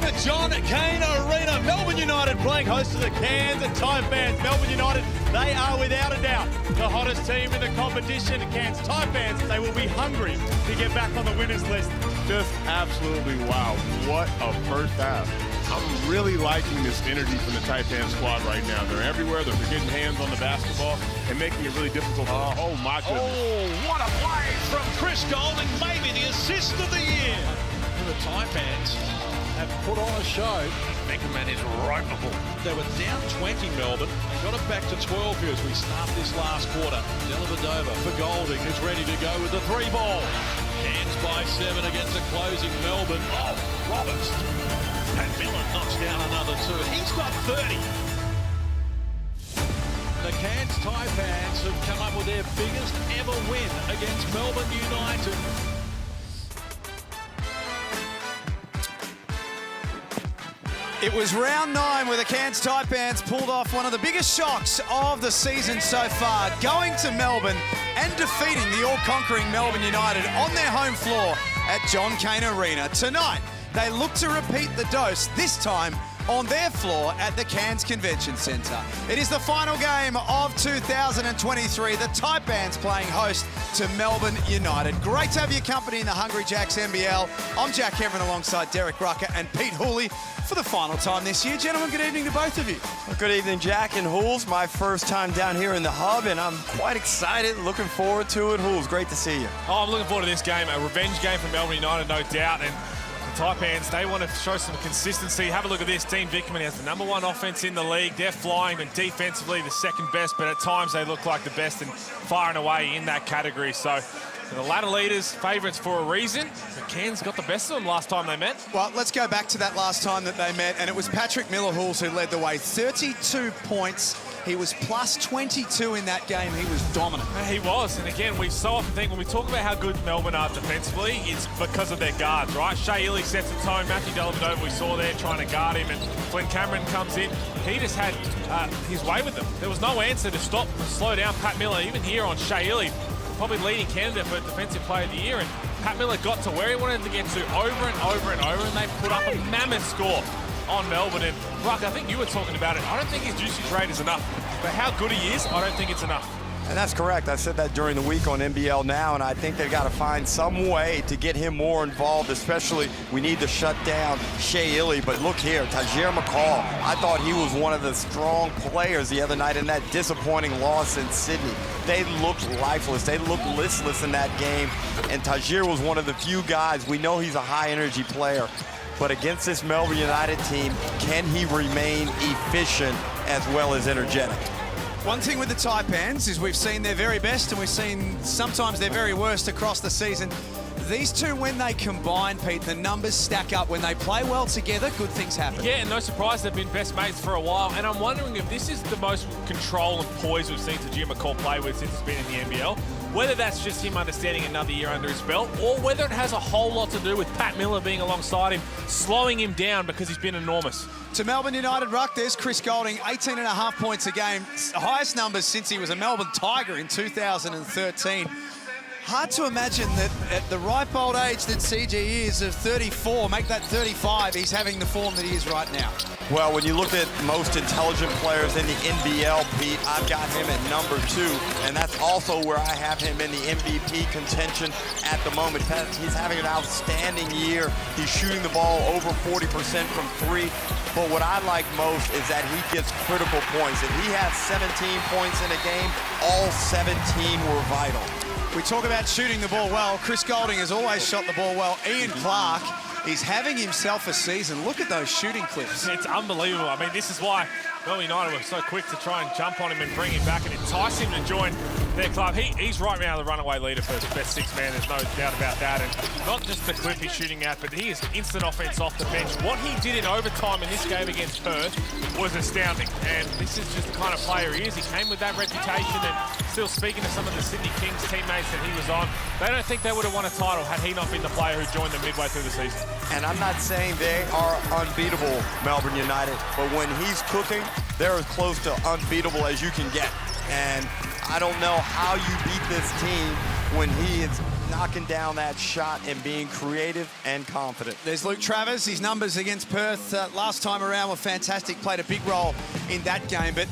the John Cain Arena. Melbourne United playing host to the Cairns Taipans. Melbourne United, they are without a doubt the hottest team in the competition. Cairns Taipans, they will be hungry to get back on the winners list. Just absolutely wow. What a first half. I'm really liking this energy from the Taipan squad right now. They're everywhere. They're getting hands on the basketball and making it really difficult. Oh my goodness. Oh, what a play from Chris Golding. Maybe the assist of the year. The Taipans have put on a show. Beckerman is ropeable. They were down 20, Melbourne. They got it back to 12 here as we start this last quarter. Dellavedova for Golding, who's ready to go with the 3-ball. Cairns by 7 against a closing Melbourne. Oh, Roberts. Pat Miller knocks down another 2. He's got 30. The Cairns Taipans have come up with their biggest ever win against Melbourne United. It was round 9 where the Cairns Taipans pulled off one of the biggest shocks of the season so far, going to Melbourne and defeating the all-conquering Melbourne United on their home floor at John Cain Arena. Tonight, they look to repeat the dose, this time on their floor at the Cairns Convention Centre. It is the final game of 2023. The Taipans playing host to Melbourne United. Great to have your company in the Hungry Jacks NBL. I'm Jack Heron alongside Derek Rucker and Pete Hooley for the final time this year. Gentlemen, good evening to both of you. Well, good evening, Jack and Hools. My first time down here in the hub, and I'm quite excited, looking forward to it. Hools, great to see you. Oh, I'm looking forward to this game, a revenge game for Melbourne United, no doubt. And the Taipans, they want to show some consistency. Have a look at this. Dean Vickerman has the #1 offense in the league. They're flying, and defensively the second best, but at times they look like the best and far and away in that category. So the ladder leaders, favourites for a reason. But Cairns got the best of them last time they met. Well, let's go back to that last time that they met, and it was Patrick Miller-Hools who led the way. 32 points. He was plus 22 in that game. He was dominant. He was, and again, we so often think when we talk about how good Melbourne are defensively, it's because of their guards, right? Shea Ili sets the tone. Matthew Dellavedova, we saw there trying to guard him, and Flynn Cameron comes in. He just had his way with them. There was no answer to stop and slow down Pat Miller, even here on Shea Ili, probably leading candidate for Defensive Player of the Year, and Pat Miller got to where he wanted to get to over and over and over, and they put up a mammoth score on Melbourne. And Ruck, I think you were talking about it. I don't think his usage rate is enough. But how good he is, I don't think it's enough. And that's correct. I said that during the week on NBL Now, and I think they've got to find some way to get him more involved, especially we need to shut down Shea Ili. But look here, Tajir McCall, I thought he was one of the strong players the other night in that disappointing loss in Sydney. They looked lifeless. They looked listless in that game, and Tajir was one of the few guys. We know he's a high-energy player, but against this Melbourne United team, can he remain efficient as well as energetic? One thing with the Taipans is we've seen their very best and we've seen sometimes their very worst across the season. These two, when they combine, Pete, the numbers stack up. When they play well together, good things happen. Yeah, and no surprise, they've been best mates for a while. And I'm wondering if this is the most control and poise we've seen Tajir McCall play with since he's been in the NBL. Whether that's just him understanding another year under his belt, or whether it has a whole lot to do with Pat Miller being alongside him, slowing him down because he's been enormous. To Melbourne United, Ruck, there's Chris Golding, 18.5 points a game. Highest numbers since he was a Melbourne Tiger in 2013. Hard to imagine that at the ripe old age that CG is of 34, make that 35, he's having the form that he is right now. Well, when you look at most intelligent players in the NBL, Pete, I've got him at #2, and that's also where I have him in the MVP contention at the moment. He's having an outstanding year. He's shooting the ball over 40% from 3, but what I like most is that he gets critical points. If he has 17 points in a game, all 17 were vital. We talk about shooting the ball well. Chris Golding has always shot the ball well. Ian Clark, he's having himself a season. Look at those shooting clips. It's unbelievable. I mean, this is why Melbourne United were so quick to try and jump on him and bring him back and entice him to join their club. He's right now the runaway leader for the best 6 man. There's no doubt about that. And not just the clip he's shooting at, but he is instant offense off the bench. What he did in overtime in this game against Perth was astounding. And this is just the kind of player he is. He came with that reputation, and still speaking to some of the Sydney Kings teammates that he was on, they don't think they would have won a title had he not been the player who joined them midway through the season. And I'm not saying they are unbeatable, Melbourne United, but when he's cooking, they're as close to unbeatable as you can get. And I don't know how you beat this team when he is knocking down that shot and being creative and confident. There's Luke Travers. His numbers against Perth last time around were fantastic. Played a big role in that game. But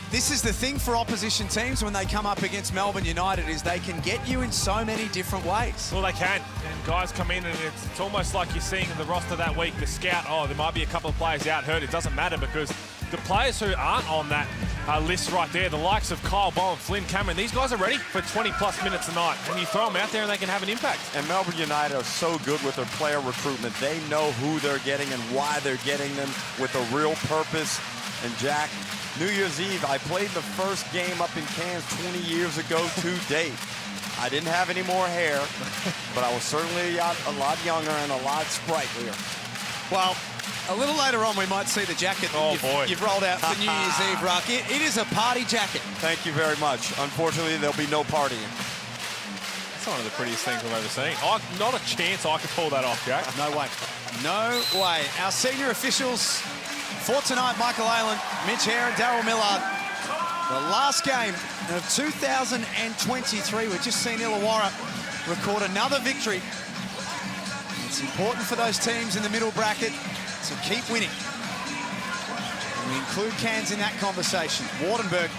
this is the thing for opposition teams when they come up against Melbourne United, is they can get you in so many different ways. Well, they can. And guys come in and it's almost like you're seeing the roster that week, the scout, oh, there might be a couple of players out hurt. It doesn't matter because the players who aren't on that list right there, the likes of Kyle Bowen, Flynn Cameron, these guys are ready for 20-plus minutes a night. And you throw them out there and they can have an impact. And Melbourne United are so good with their player recruitment. They know who they're getting and why they're getting them with a real purpose. And Jack, New Year's Eve, I played the first game up in Cairns 20 years ago to date. I didn't have any more hair, but I was certainly a lot younger and a lot sprightlier. Well, a little later on, we might see the jacket that you've rolled out for New Year's Eve, Ruck. It is a party jacket. Thank you very much. Unfortunately, there'll be no partying. That's one of the prettiest things I've ever seen. Not a chance I could pull that off, Jack. No way. No way. Our senior officials for tonight, Michael Aylan, Mitch Hare and Daryl Millard. The last game of 2023. We've just seen Illawarra record another victory. It's important for those teams in the middle bracket to keep winning. And we include Cairns in that conversation. Wardenberg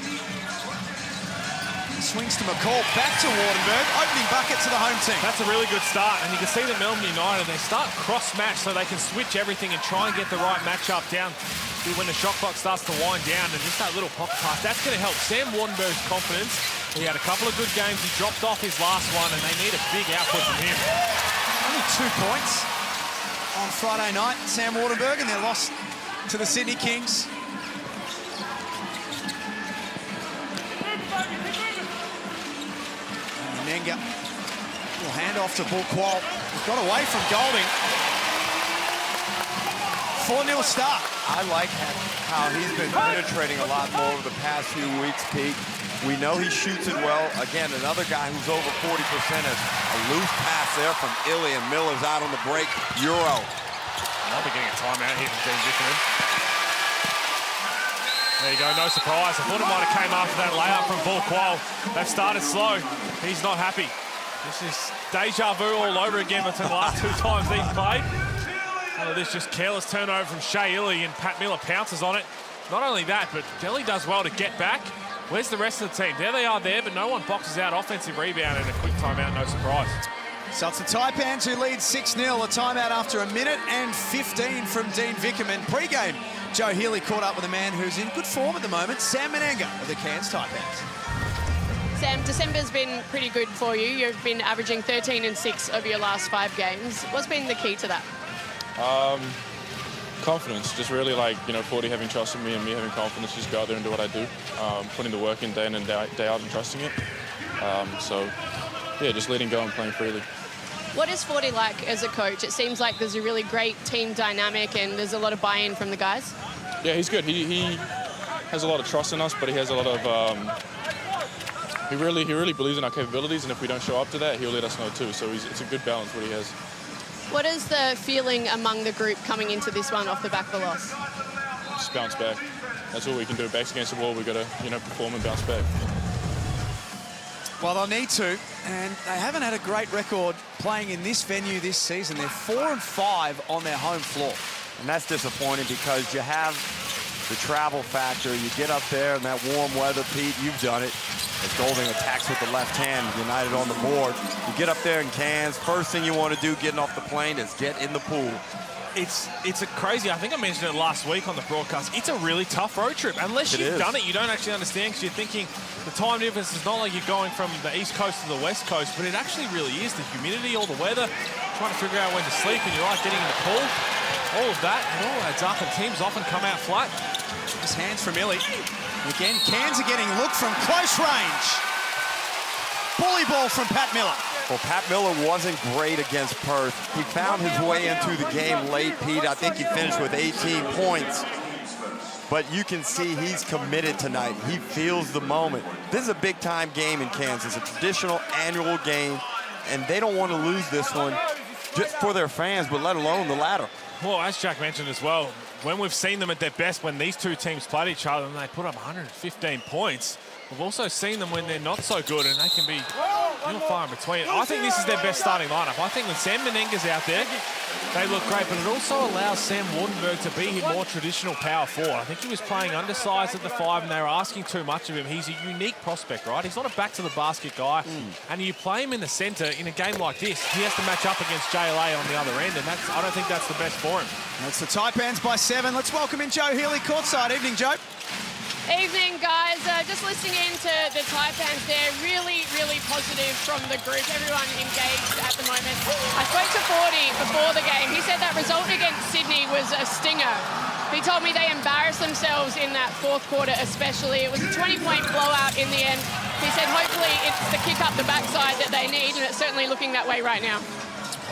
swings to McCall, back to Wardenberg, opening bucket to the home team. That's a really good start, and you can see that Melbourne United, they start cross-match so they can switch everything and try and get the right matchup down when the shot clock starts to wind down, and just that little pocket pass, that's going to help Sam Wardenberg's confidence. He had a couple of good games. He dropped off his last one, and they need a big output from him. Only 2 points on Friday night, Sam Wardenberg, and their loss to the Sydney Kings. Nenga will hand off to Bull Qual. Got away from Golding. 4-0 start. I like how he's been penetrating a lot more over the past few weeks, Pete. We know he shoots it well. Again, another guy who's over 40% has a loose pass there from Illy, and Miller's out on the break. Euro. I'll be getting a timeout here from Dean Vickerman. There you go, no surprise. I thought it might have came after that layup from Bull Qual. They've started slow. He's not happy. This is deja vu all over again between the last 2 times he's played. Oh, this just careless turnover from Shea Illy, and Pat Miller pounces on it. Not only that, but Delhi does well to get back. Where's the rest of the team? There they are there, but no one boxes out. Offensive rebound and a quick timeout, no surprise. So it's the Taipans who lead 6-0. A timeout after 1 minute and 15 from Dean Vickerman. Pre-game, Joe Healy caught up with a man who's in good form at the moment, Sam Menenga of the Cairns Taipans. Sam, December's been pretty good for you. You've been averaging 13 and 6 over your last 5 games. What's been the key to that? Confidence, just really Forty having trust in me and me having confidence, just go out there and do what I do, putting the work in day in and day out and trusting it. Just letting go and playing freely. What is Forty like as a coach? It seems like there's a really great team dynamic and there's a lot of buy-in from the guys. Yeah, he's good. He has a lot of trust in us, but he has a lot of he really believes in our capabilities, and if we don't show up to that, he'll let us know too. So it's a good balance what he has. What is the feeling among the group coming into this one off the back of a loss? Just bounce back. That's all we can do. Backs against the wall, we've got to perform and bounce back. Well, they'll need to, and they haven't had a great record playing in this venue this season. They're 4-5 on their home floor. And that's disappointing because you have the travel factor. You get up there in that warm weather, Pete, you've done it. As Golding attacks with the left hand, United on the board. You get up there in Cairns, first thing you want to do getting off the plane is get in the pool. It's a crazy, I think I mentioned it last week on the broadcast, it's a really tough road trip. Unless you've done it, you don't actually understand, because you're thinking the time difference is not like you're going from the East Coast to the West Coast, but it actually really is. The humidity, all the weather, trying to figure out when to sleep, and you're right, getting in the pool, all of that, it all adds up, and teams often come out flat. Just hands from Illy. Again, Cairns are getting looked from close range. Bully ball from Pat Miller. Well, Pat Miller wasn't great against Perth. He found his way into the game late, Pete. I think he finished with 18 points. But you can see he's committed tonight. He feels the moment. This is a big-time game in Kansas, a traditional annual game, and they don't want to lose this one just for their fans, but let alone the ladder. Well, as Jack mentioned as well, when we've seen them at their best, when these two teams played each other and they put up 115 points, we've also seen them when they're not so good, and they can be You're far in between. I think this is their best starting lineup. I think when Sam Menenga's out there, they look great, but it also allows Sam Wardenberg to be his more traditional power forward. I think he was playing undersized at the 5 and they were asking too much of him. He's a unique prospect, right? He's not a back-to-the-basket guy. And you play him in the centre in a game like this, he has to match up against JLA on the other end, and I don't think that's the best for him. That's the Taipans by 7. Let's welcome in Joe Healy courtside. Evening, Joe. Evening, guys. Just listening in to the Taipans there. Really, really positive from the group. Everyone engaged at the moment. I spoke to 40 before the game. He said that result against Sydney was a stinger. He told me they embarrassed themselves in that fourth quarter especially. It was a 20-point blowout in the end. He said hopefully it's the kick up the backside that they need, and it's certainly looking that way right now.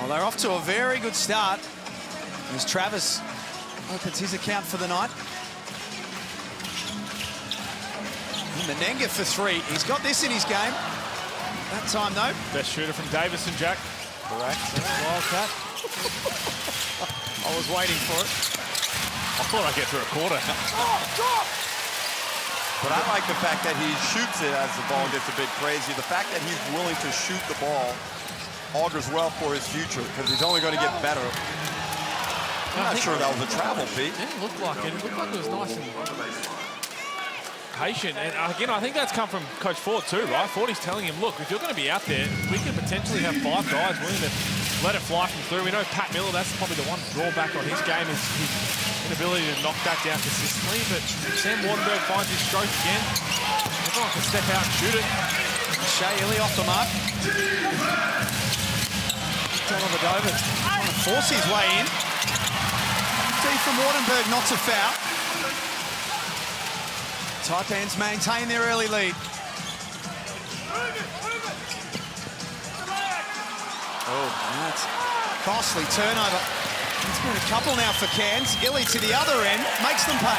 Well, they're off to a very good start as Travis opens his account for the night. Menenga for 3. He's got this in his game. That time, though. Best shooter from Davison, Jack. Correct. Wildcat. I was waiting for it. I thought I'd get through a quarter. But I like the fact that he shoots it as the ball gets a bit crazy. The fact that he's willing to shoot the ball augurs well for his future because he's only going to get better. I'm not sure that was a travel, Pete. It didn't look like it. It looked like it was nice and patient. And again, I think that's come from Coach Ford too, right? Fordy's telling him, look, if you're going to be out there, we could potentially have 5 guys willing to let it fly from through. We know Pat Miller, that's probably the one drawback on his game is his inability to knock that down consistently. But Sam Wardenberg finds his stroke again. Everyone can step out and shoot it. Shea Illy off the mark. Dellavedova trying to force his way in. D from Wardenberg, not to foul. Taipans maintain their early lead. Oh, that's costly turnover. It's been a couple now for Cairns. Illy to the other end, makes them pay.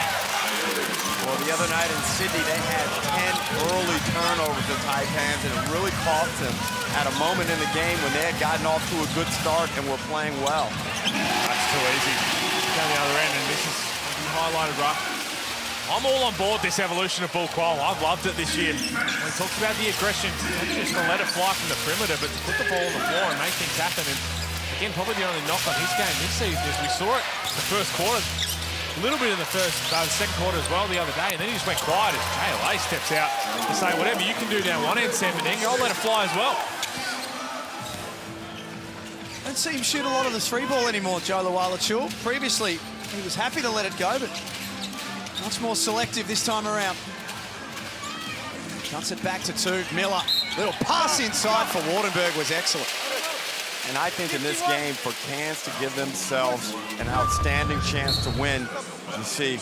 Well, the other night in Sydney, they had 10 early turnovers at Taipans, and it really cost them at a moment in the game when they had gotten off to a good start and were playing well. That's too easy. Down the other end, and this is highlighted right. I'm all on board this evolution of ball qual. I've loved it this year. When he talks about the aggression, not just to let it fly from the perimeter, but to put the ball on the floor and make things happen. And again, probably the only knock on his game this season is we saw it the first quarter, a little bit in the second quarter as well the other day, and then he just went quiet as JLA steps out to say, whatever you can do down one end, Sam Menenga, I'll let it fly as well. Don't see him shoot a lot of the 3-ball anymore, Joe Lawala-Chul. Previously, he was happy to let it go, but much more selective this time around. Cuts it back to 2. Miller. Little pass inside for Wardenberg was excellent. And I think in this game, for Cairns to give themselves an outstanding chance to win, you see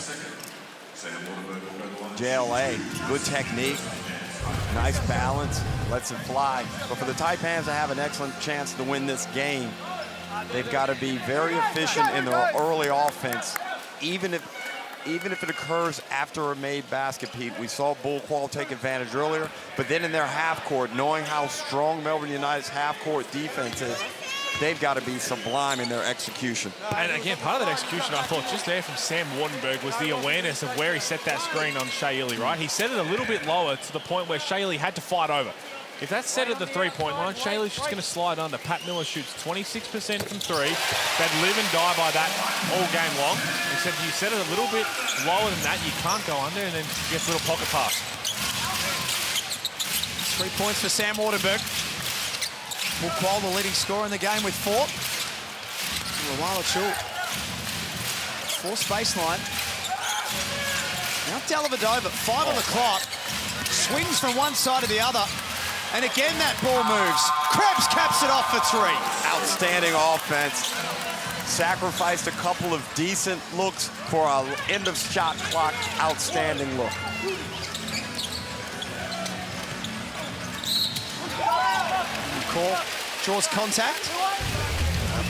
JLA, good technique, nice balance, lets it fly. But for the Taipans to have an excellent chance to win this game, they've got to be very efficient in their early offense, even if it occurs after a made basket, Pete. We saw Bull Qual take advantage earlier, but then in their half court, knowing how strong Melbourne United's half court defense is, they've got to be sublime in their execution. And again, part of that execution, I thought, just there from Sam Wardenberg was the awareness of where he set that screen on Shea Illy, right? He set it a little bit lower to the point where Shea Illy had to fight over. If that's set at the 3-point line, Shea Illy's just going to slide under. Pat Miller shoots 26% from 3. They'd live and die by that all game long. Except you set it a little bit lower than that, you can't go under, and then gets a little pocket pass. 3 points for Sam Wardenberg. Bull Qual, the leading scorer in the game with 4. Lawala-Chul. Force baseline. Now Dellavedova, 5 on the clock. Swings from one side to the other. And again, that ball moves. Krebs caps it off for 3. Outstanding offense. Sacrificed a couple of decent looks for an end of shot clock outstanding look. Call draws contact.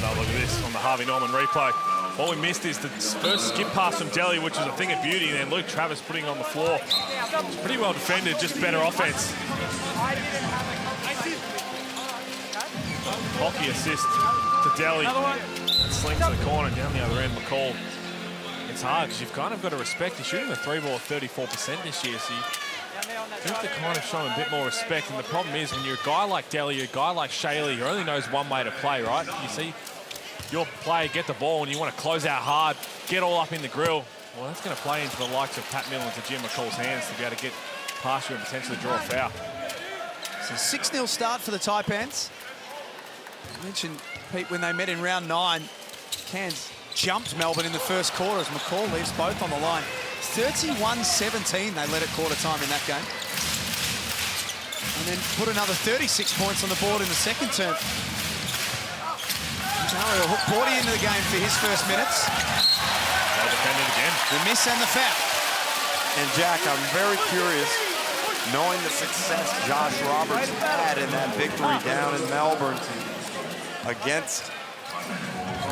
Now look at this on the Harvey Norman replay. All we missed is the first skip pass from Delhi, which is a thing of beauty, and then Luke Travis putting it on the floor. It's pretty well defended, just better offense. Hockey assist to Delhi. Sling to the corner, down the other end, McCall. It's hard because you've kind of got to respect he's shooting the 3-ball 34% this year, so You have to kind of show him a bit more respect. And the problem is when you're a guy like Delhi, a guy like Shaley, who only knows one way to play, right? You see your player get the ball and you want to close out hard, get all up in the grill. Well, that's going to play into the likes of Pat Millen to Jim McCall's hands to be able to get past you and potentially draw a foul. So 6-0 start for the Taipans. I mentioned, Pete, when they met in round 9, Cairns jumped Melbourne in the first quarter as McCall leaves both on the line. 31-17 they led at quarter time in that game. And then put another 36 points on the board in the second term. Mario hooked Bordy into the game for his first minutes. Well defended again. The miss and the foul. And Jack, I'm very curious, knowing the success Josh Roberts had in that victory down in Melbourne against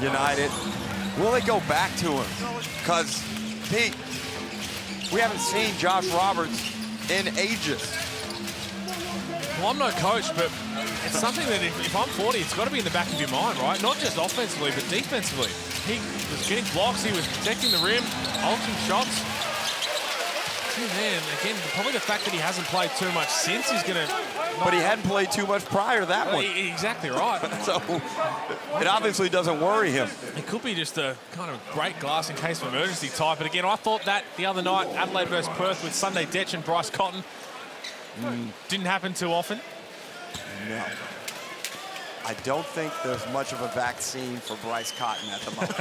United, will they go back to him? Because, Pete, we haven't seen Josh Roberts in ages. Well, I'm no coach, but it's something that if I'm 40, it's got to be in the back of your mind, right? Not just offensively, but defensively. He was getting blocks, he was protecting the rim, altering shots. Man, again, probably the fact that he hasn't played too much since is going to... But he hadn't played too much prior to that one. Exactly right. So it obviously doesn't worry him. It could be just a kind of break glass in case of emergency type. But again, I thought that the other night, Adelaide versus Perth with Sunday Detch and Bryce Cotton. Didn't happen too often. No. I don't think there's much of a vaccine for Bryce Cotton at the moment.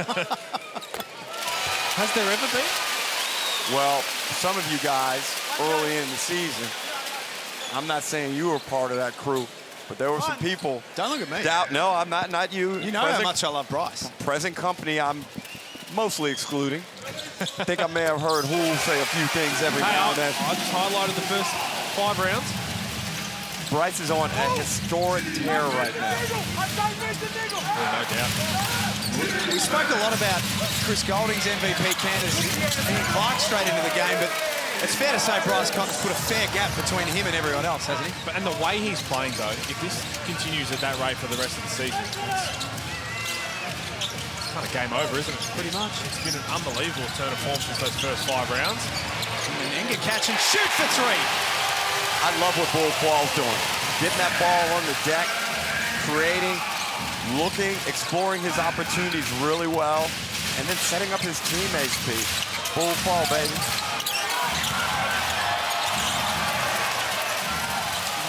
Has there ever been? Well, some of you guys early in the season, I'm not saying you were part of that crew, but there were some people. Don't look at me. No, I'm not you. You know how much I love Bryce. Present company, I'm mostly excluding. I think I may have heard Hool say a few things every now and then. I just highlighted the first 5 rounds. Bryce is on a historic tear right now. No doubt. We spoke a lot about Chris Golding's MVP candidacy and Clark straight into the game, but it's fair to say Bryce Cotton's put a fair gap between him and everyone else, hasn't he? And the way he's playing, though, if this continues at that rate for the rest of the season, it's kind of game over, isn't it? Pretty much. It's been an unbelievable turn of form since those first 5 rounds. Menenga catch and shoot for 3. I love what Bull Quall's doing. Getting that ball on the deck, creating, looking, exploring his opportunities really well, and then setting up his teammates, Pete. Bull Quall, baby.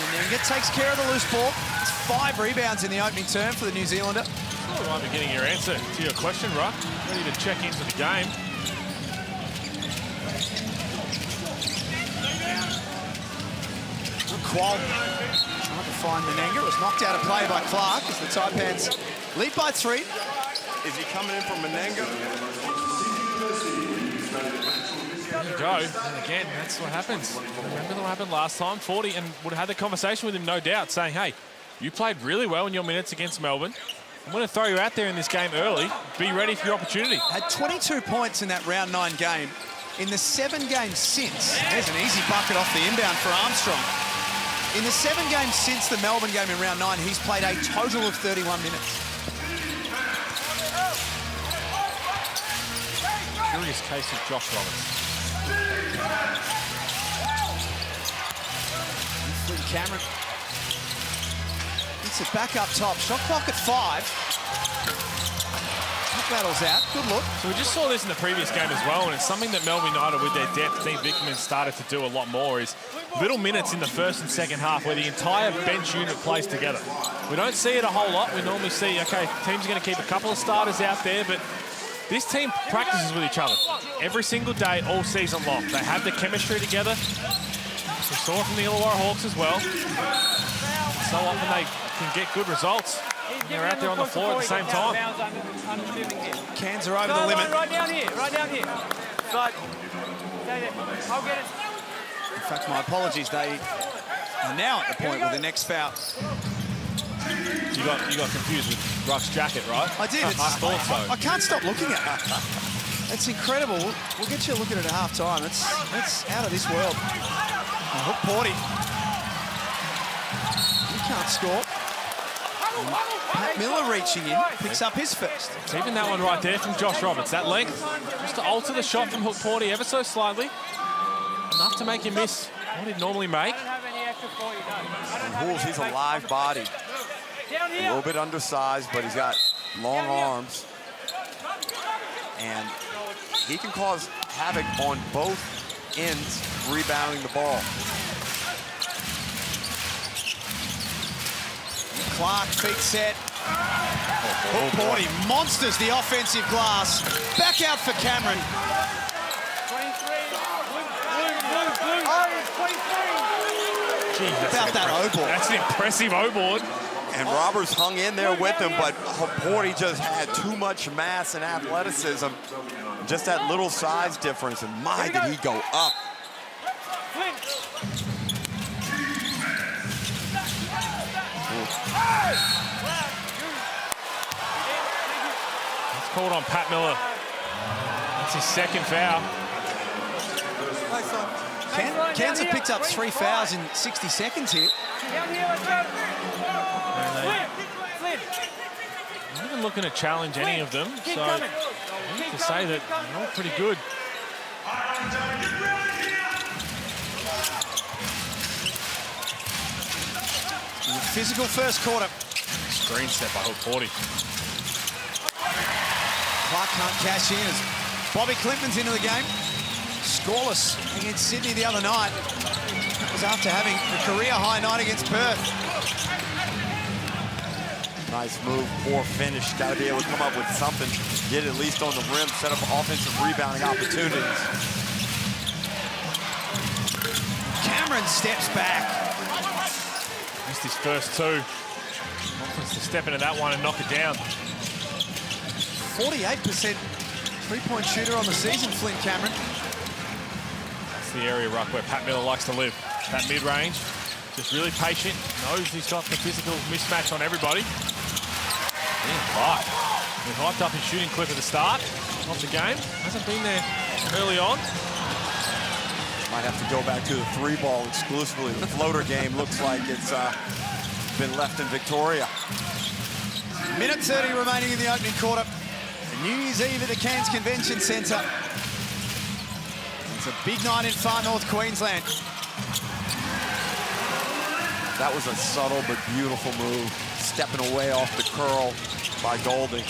Menenga takes care of the loose ball. It's 5 rebounds in the opening term for the New Zealander. You might be getting your answer to your question, Ruck. Ready to check into the game. Qual trying to find Menenga. It was knocked out of play by Clark as the Taipans lead by 3. Is he coming in from Menenga? There you go. And again, that's what happens. Remember what happened last time? 40, and would have had the conversation with him, no doubt, saying, hey, you played really well in your minutes against Melbourne. I'm going to throw you out there in this game early. Be ready for your opportunity. Had 22 points in that round 9 game. In the 7 games since, there's an easy bucket off the inbound for Armstrong. In the 7 games since the Melbourne game in round 9, he's played a total of 31 minutes. Curious case of Josh Roberts. Flynn Cameron. It's it back up top. Shot clock at 5. Battles out. Good look. So we just saw this in the previous game as well, and it's something that Melbourne United, with their depth, Dean Vickerman started to do a lot more, is little minutes in the first and second half where the entire bench unit plays together. We don't see it a whole lot. We normally see, okay, teams are going to keep a couple of starters out there, but this team practices with each other every single day, all season long. They have the chemistry together. We saw it from the Illawarra Hawks as well. So often they can get good results. They're out there on the floor at the same time. Cairns are over the limit. Right down here, right down here. Right. I'll get it. In fact, my apologies, they are now at the point with the next foul. You got confused with Ruck's jacket, right? I did. I thought so. I can't stop looking at it. It's incredible. We'll get you a look at it at half time. It's out of this world. Hook Porty. He can't score. Pat Miller reaching in, picks up his first. It's even that one right there from Josh Roberts. That length, just to alter the shot from Hook Porty ever so slightly. Enough to make him miss What did he normally make? I don't have any extra for you, no. I don't have Bulls, any he's a extra. live body. Down A here. little bit undersized, but he's got long arms. And he can cause havoc on both ends, rebounding the ball. Clark, feet set. Hook Porty monsters the offensive glass. Back out for Cameron. 23. Blue. Oh, it's 23. Gee, that's About that O-ball. That's an impressive O-board. And Roberts hung in there with him, but Porty just had too much mass and athleticism. Just that little size difference, and my, did he go up. It's called on Pat Miller. That's his second foul. Cairns have picked up 3 fouls in 60 seconds here. Down here, let's go. Flynn. Not even looking to challenge any of them, Keep so coming. I need to say that they're all pretty good. Physical first quarter. Screen set by Hook Porty. Clark can't cash in as Bobby Clintman's into the game. Scoreless against Sydney the other night. That was after having a career-high night against Perth. Nice move, poor finish. Got to be able to come up with something. Get at least on the rim, set up offensive rebounding opportunities. Cameron steps back. Missed his first two. Wants to step into that one and knock it down. 48% three-point shooter on the season, Flynn Cameron. That's the area, Ruck, where Pat Miller likes to live. That mid-range, just really patient. Knows he's got the physical mismatch on everybody. Yeah, Clark. Been hyped up his shooting clip at the start of the game. Hasn't been there early on. Might have to go back to the 3-ball exclusively. The floater game looks like it's been left in Victoria. Minute 30 remaining in the opening quarter. New Year's Eve at the Cairns Convention Centre. It's a big night in far north Queensland. That was a subtle but beautiful move. Stepping away off the curl by Golding.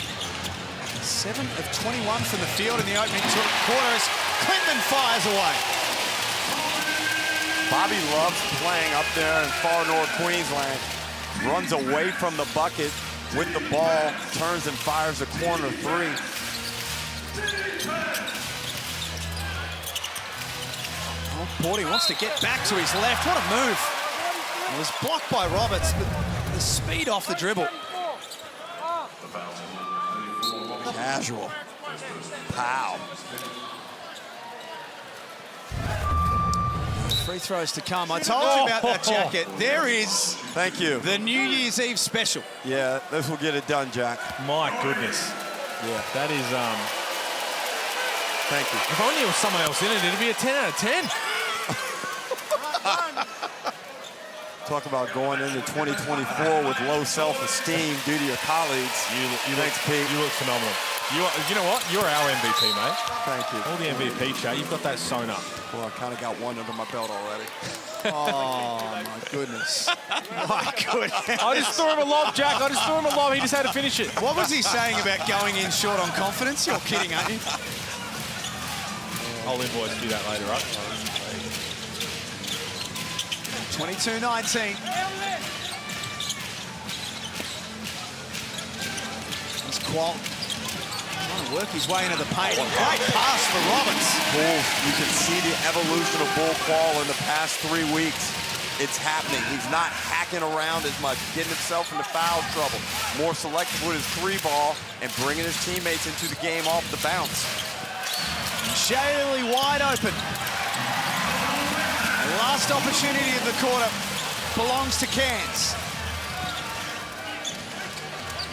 7 of 21 from the field in the opening quarter as Clinton fires away. Bobby loves playing up there in far north Queensland. Runs away from the bucket with the ball, turns and fires a corner 3. Oh, Porty wants to get back to his left. What a move. It was blocked by Roberts, but the speed off the dribble. Casual. Pow. Free throws to come. I told you about that jacket. There is Thank you. the New Year's Eve special. Yeah, this will get it done, Jack. My goodness. Yeah. That is, Thank you. if only there was someone else in it, it'd be a 10 out of 10. Talk about going into 2024 with low self-esteem due to your colleagues. Thanks, Pete. You look phenomenal. You know what? You're our MVP, mate. Thank you. All the MVP chat, you've got that sewn up. Well, I kind of got one under my belt already. Oh, my goodness. My goodness. I just threw him a lob, Jack. I just threw him a lob. He just had to finish it. What was he saying about going in short on confidence? You're kidding, aren't you? I'll invoice you that later, right? 22-19. It's Qualt trying to work his way into the paint. Great pass for Roberts. Bulls, you can see the evolution of Bull Qual in the past 3 weeks. It's happening. He's not hacking around as much, getting himself into foul trouble. More selective with his 3-ball and bringing his teammates into the game off the bounce. Shaley wide open. The last opportunity of the quarter belongs to Cairns.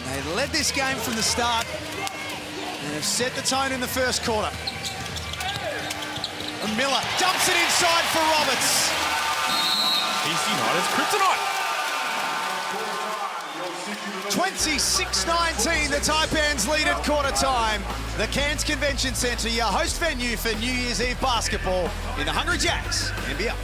They led this game from the start and have set the tone in the first quarter. And Miller dumps it inside for Roberts. He's United's kryptonite. 26-19, the Taipans lead at quarter time. The Cairns Convention Centre, your host venue for New Year's Eve basketball in the Hungry Jacks NBL.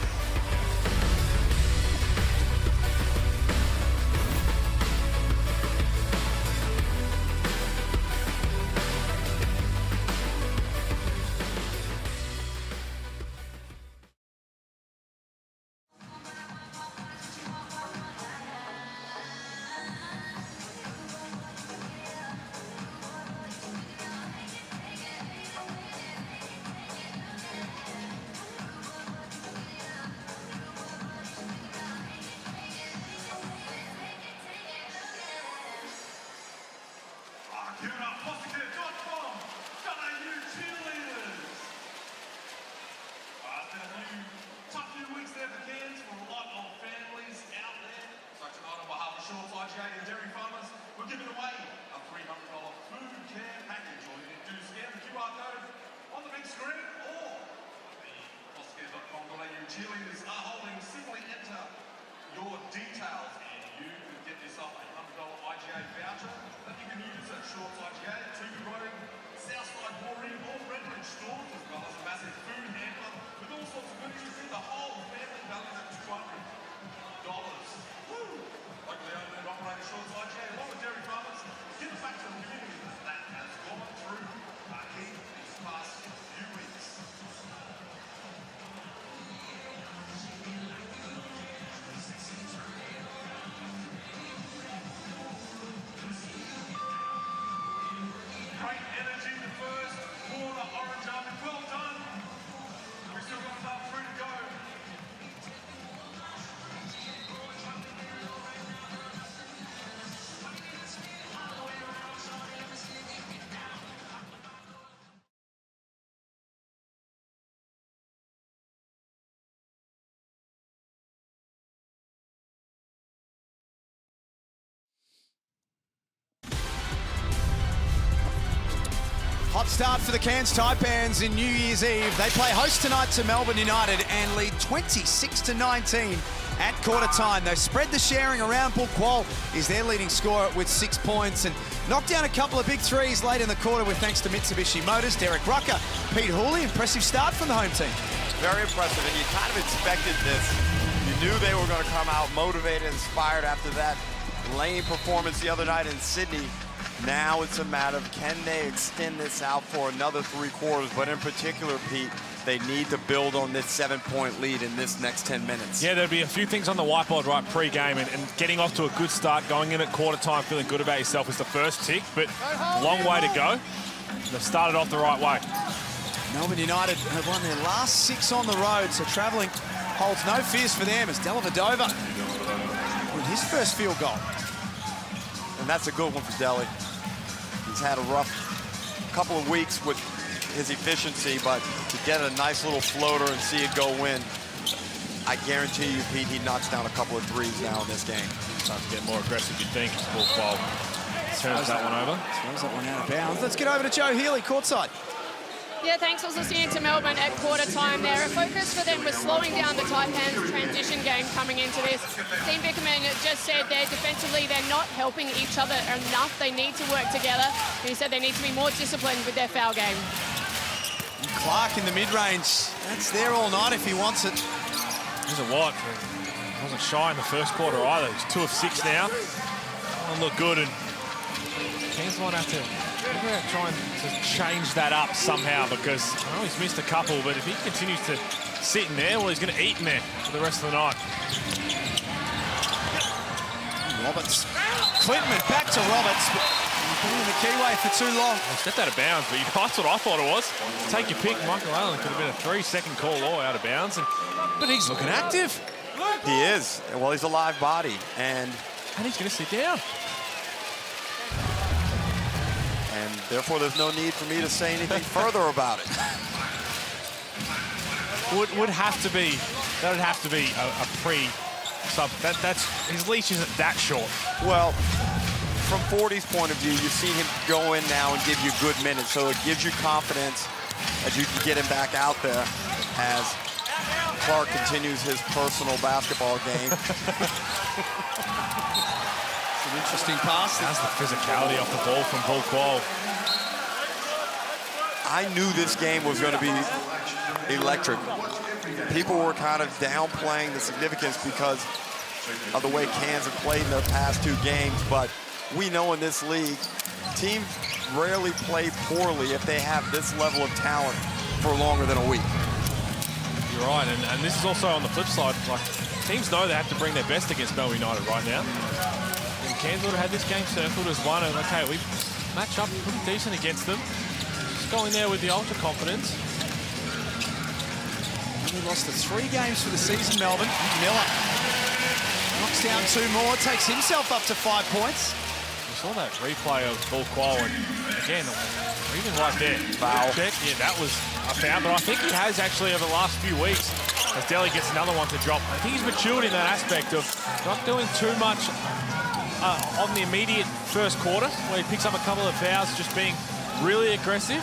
on the big screen or the Oscar.com.au cheerleaders are holding. Simply enter your details and you can get yourself a $100 IGA voucher that you can use at Shorts IGA, Tugu Road, Southside Boring, all Redbridge stores, as well as a massive food hamper with all sorts of goodies. The whole family valued at $200. Woo! Locally owned and operated Shorts IGA, along with dairy farmers, give it back to the community that has gone through these past few weeks. Great energy in the first quarter, Orange Army. Well done. We've still got about 3 to go. Hot start for the Cairns Taipans in New Year's Eve. They play host tonight to Melbourne United and lead 26-19 at quarter time. They spread the sharing around. Paul Quall is their leading scorer with 6 points and knocked down a couple of big threes late in the quarter with thanks to Mitsubishi Motors. Derek Rucker, Pete Hooley, impressive start from the home team. Very impressive, and you kind of expected this. You knew they were going to come out motivated, inspired after that lane performance the other night in Sydney. Now it's a matter of can they extend this out for another 3 quarters, but in particular, Pete, they need to build on this 7-point lead in this next 10 minutes. Yeah, there'll be a few things on the whiteboard right pre-game, and getting off to a good start, going in at quarter time, feeling good about yourself is the first tick, but long way to go. They've started off the right way. Melbourne United have won their last 6 on the road, so travelling holds no fears for them as Dellavedova with his first field goal. And that's a good one for Delly. He's had a rough couple of weeks with his efficiency, but to get a nice little floater and see it go in, I guarantee you, Pete, he knocks down a couple of threes now in this game. Time to get more aggressive, you'd think. Paul Quall turns that one over. Throws that one out of bounds. Let's get over to Joe Healy, courtside. Yeah, thanks. I was listening to Melbourne at quarter time there. A focus for them was slowing down the Taipans transition game coming into this. Dean Bickerman just said there defensively they're not helping each other enough. They need to work together. And he said they need to be more disciplined with their foul game. And Clark in the mid-range. That's there all night if he wants it. Here's a what? He wasn't shy in the first quarter either. He's 2 of 6 now. Doesn't look good, and Cairns might have to try to change that up somehow, because I know he's missed a couple, but if he continues to sit in there, well, he's going to eat in there for the rest of the night. Roberts. Clinton back to Roberts. Put him in the keyway for too long. Well, stepped out of bounds, but that's what I thought it was. Take your pick. Michael Allen could have been a 3-second call all out of bounds, but he's looking active. He is. Well, he's a live body, and he's going to sit down. And therefore, there's no need for me to say anything further about it. Would have to be. That would have to be a pre-sub. That's his leash isn't that short. Well, from 40's point of view, you've seen him go in now and give you good minutes, so it gives you confidence as you can get him back out there as Clark continues his personal basketball game. Interesting pass. That's the physicality off the ball from Paul Quall. I knew this game was going to be electric. People were kind of downplaying the significance because of the way Cairns have played in their past 2 games, but we know in this league, teams rarely play poorly if they have this level of talent for longer than a week. You're right, and this is also on the flip side. Like, teams know they have to bring their best against Melbourne United right now. Cairns would have had this game circled as one, and okay, we match up pretty decent against them. Just go in there with the ultra confidence. Only lost the 3 games for the season, Melbourne. Miller knocks down 2 more, takes himself up to 5 points. We saw that replay of Paul Quall, and again, even right there. Foul. Check. Yeah, that was a foul, but I think he has actually over the last few weeks, as Delhi gets another one to drop. I think he's matured in that aspect of not doing too much on the immediate first quarter, where he picks up a couple of fouls, just being really aggressive.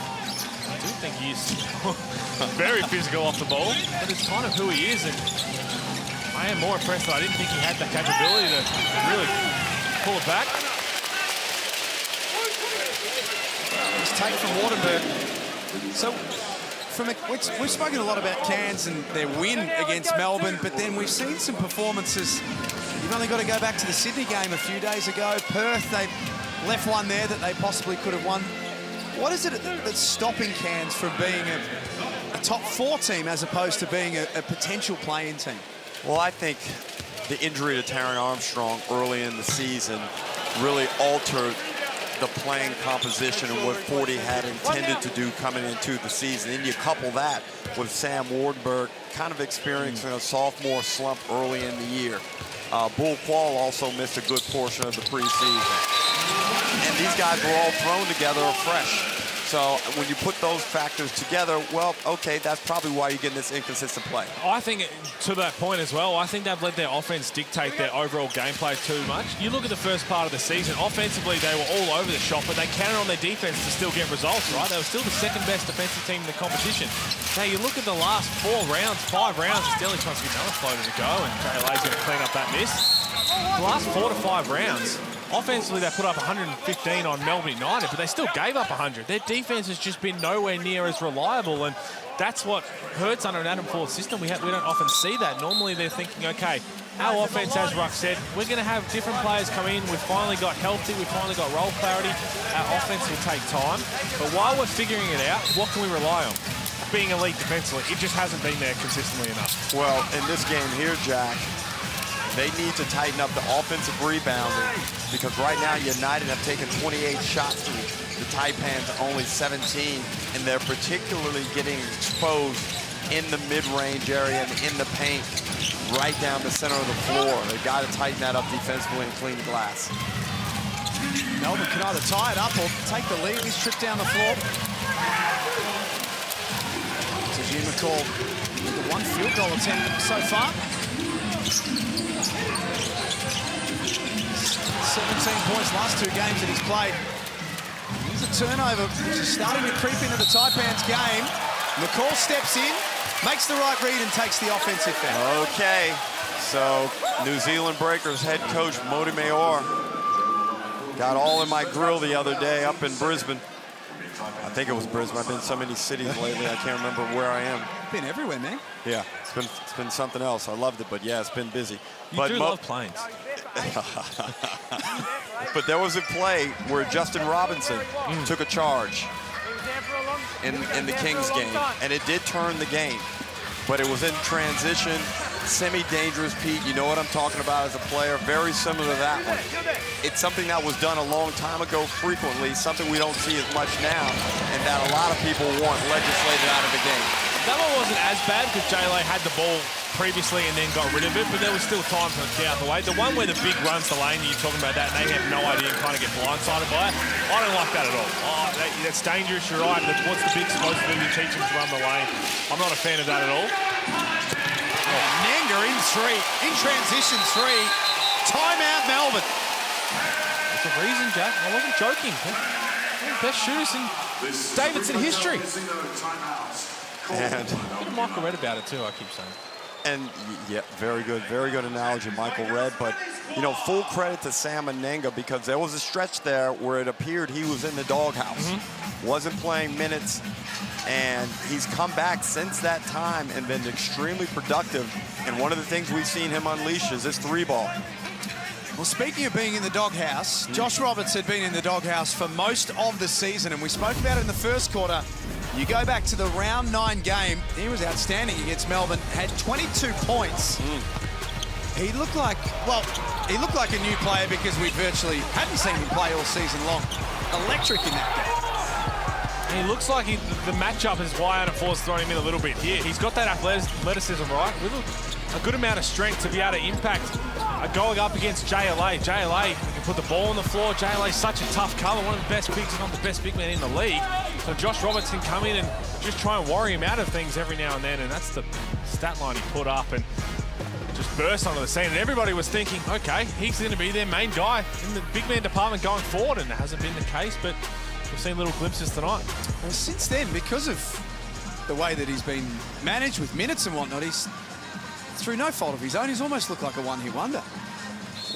I do think he is very physical off the ball, but it's kind of who he is. And I am more impressed that I didn't think he had that capability to really pull it back. Let's take from Wardenberg. So, we've spoken a lot about Cairns and their win against Melbourne, but then we've seen some performances. You've only got to go back to the Sydney game a few days ago. Perth, they left one there that they possibly could have won. What is it that's stopping Cairns from being a top 4 team as opposed to being a potential play-in team? Well, I think the injury to Taron Armstrong early in the season really altered the playing composition and what 40 had intended to do coming into the season. And you couple that with Sam Wardenberg kind of experiencing a sophomore slump early in the year. Bull Quall also missed a good portion of the preseason. And these guys were all thrown together afresh. So when you put those factors together, well, okay, that's probably why you're getting this inconsistent play. I think, to that point as well, I think they've let their offense dictate their overall gameplay too much. You look at the first part of the season, offensively they were all over the shop, but they counted on their defense to still get results, right? They were still the second best defensive team in the competition. Now you look at the last 5 rounds, Stelly tries to get another floater to go, and JLA's going to clean up that miss. The last 4 to 5 rounds, offensively, they put up 115 on Melbourne United, but they still gave up 100. Their defense has just been nowhere near as reliable, and that's what hurts under an Adam Ford system. We don't often see that. Normally, they're thinking, okay, our offense, as Ruck said, we're going to have different players come in. We've finally got healthy. We've finally got role clarity. Our offense will take time. But while we're figuring it out, what can we rely on? Being elite defensively. It just hasn't been there consistently enough. Well, in this game here, Jack, they need to tighten up the offensive rebounding because right now United have taken 28 shots to the Taipans, only 17, and they're particularly getting exposed in the mid-range area and in the paint right down the center of the floor. They've got to tighten that up defensively and clean the glass. Melbourne can either tie it up or take the lead this trip down the floor. So Jim McCall with the 1 field goal attempt so far. 17 points last 2 games that he's played. Here's a turnover, which is starting to creep into the Taipans game. McCall steps in, makes the right read and takes the offensive foul. Okay, so New Zealand Breakers head coach Modi Mayor got all in my grill the other day up in Brisbane. I think it was Brisbane. I've been in so many cities lately, I can't remember where I am. Been everywhere, man. Yeah, it's been something else. I loved it, but yeah, it's been busy. You do love planes. But there was a play where Justin Robinson took a charge in the Kings game, and it did turn the game. But it was in transition, semi-dangerous, Pete. You know what I'm talking about as a player. Very similar to that one. It's something that was done a long time ago frequently, something we don't see as much now, and that a lot of people want legislated out of the game. That one wasn't as bad because JLA had the ball previously and then got rid of it, but there was still time to get out the way. The one where the big runs the lane, you're talking about that, and they have no idea and kind of get blindsided by it. I don't like that at all. Oh, that's dangerous, you're right. What's the big supposed to do? You teach them to run the lane. I'm not a fan of that at all. Nanga in 3, in transition 3. Timeout, Melbourne. That's the reason, Jack. I wasn't joking. Best shooters in Davidson history. And Bit of Michael Redd about it too, I keep saying. And yeah, very good analogy, Michael Redd. But you know, full credit to Sam Anenga because there was a stretch there where it appeared he was in the doghouse, wasn't playing minutes, and he's come back since that time and been extremely productive. And one of the things we've seen him unleash is this 3-ball. Well, speaking of being in the doghouse, Josh Roberts had been in the doghouse for most of the season, and we spoke about it in the first quarter. You go back to the round 9 game, he was outstanding against Melbourne, had 22 points. He looked like, well, he looked like a new player because we virtually hadn't seen him play all season long. Electric in that game. He looks like the matchup is why Adam Ford's throwing him in a little bit here. He's got that athleticism, right? With a good amount of strength to be able to impact going up against JLA. JLA, you can put the ball on the floor. JLA's such a tough cover, one of the best bigs, if not the best big man in the league. So Josh Roberts can come in and just try and worry him out of things every now and then, and that's the stat line he put up and just burst onto the scene. And everybody was thinking, okay, he's going to be their main guy in the big man department going forward, and it hasn't been the case, but we've seen little glimpses tonight. Well, since then, because of the way that he's been managed with minutes and whatnot, he's, through no fault of his own, he's almost looked like a one-hit wonder.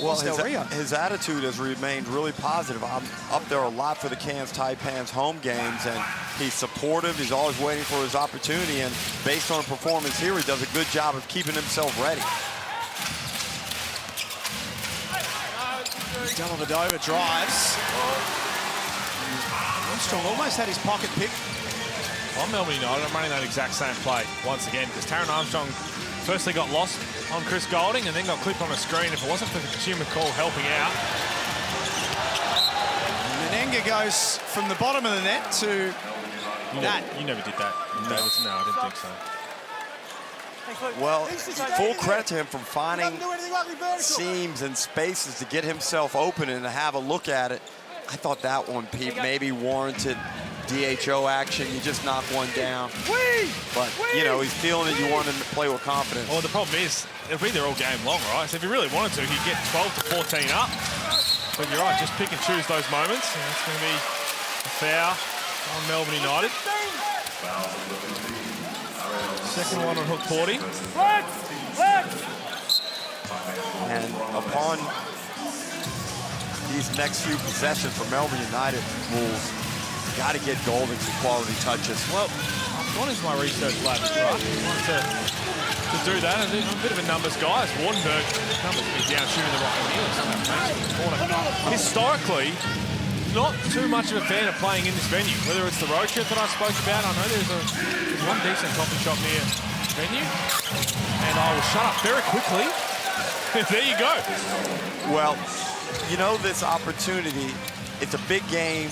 Well, his attitude has remained really positive. I'm up there a lot for the Cairns Taipans home games, and he's supportive. He's always waiting for his opportunity, and based on performance here, he does a good job of keeping himself ready. Dellavedova drives. Armstrong almost had his pocket picked. On Melbourne United, I'm running that exact same play once again, because Taron Armstrong firstly got lost on Chris Goulding and then got clipped on a screen. If it wasn't for the consumer call helping out. Menenga goes from the bottom of the net to that. You never did that, Davidson. No, I didn't think so. Well, full credit to him for finding seams and spaces to get himself open and to have a look at it. I thought that one, Pete, maybe warranted DHO action. You just knock one down. But, you know, he's feeling it. You want him to play with confidence. Well, the problem is, it'll be there all game long, right? So if he really wanted to, he'd get 12 to 14 up. But you're right, just pick and choose those moments. And it's going to be a foul on Melbourne United. Second one on hook 40. And upon these next few possessions for Melbourne United, Wolves got to get Goulding some quality touches. Well, I've gone into my research lab, right? I wanted to do that. And I'm a bit of a numbers guy. It's Wardenberg. Numbers been down shooting the right corner. Historically, not too much of a fan of playing in this venue. Whether it's the road trip that I spoke about, I know there's one decent coffee shop near the venue. And I will shut up very quickly. There you go. Well, you know, this opportunity, it's a big game.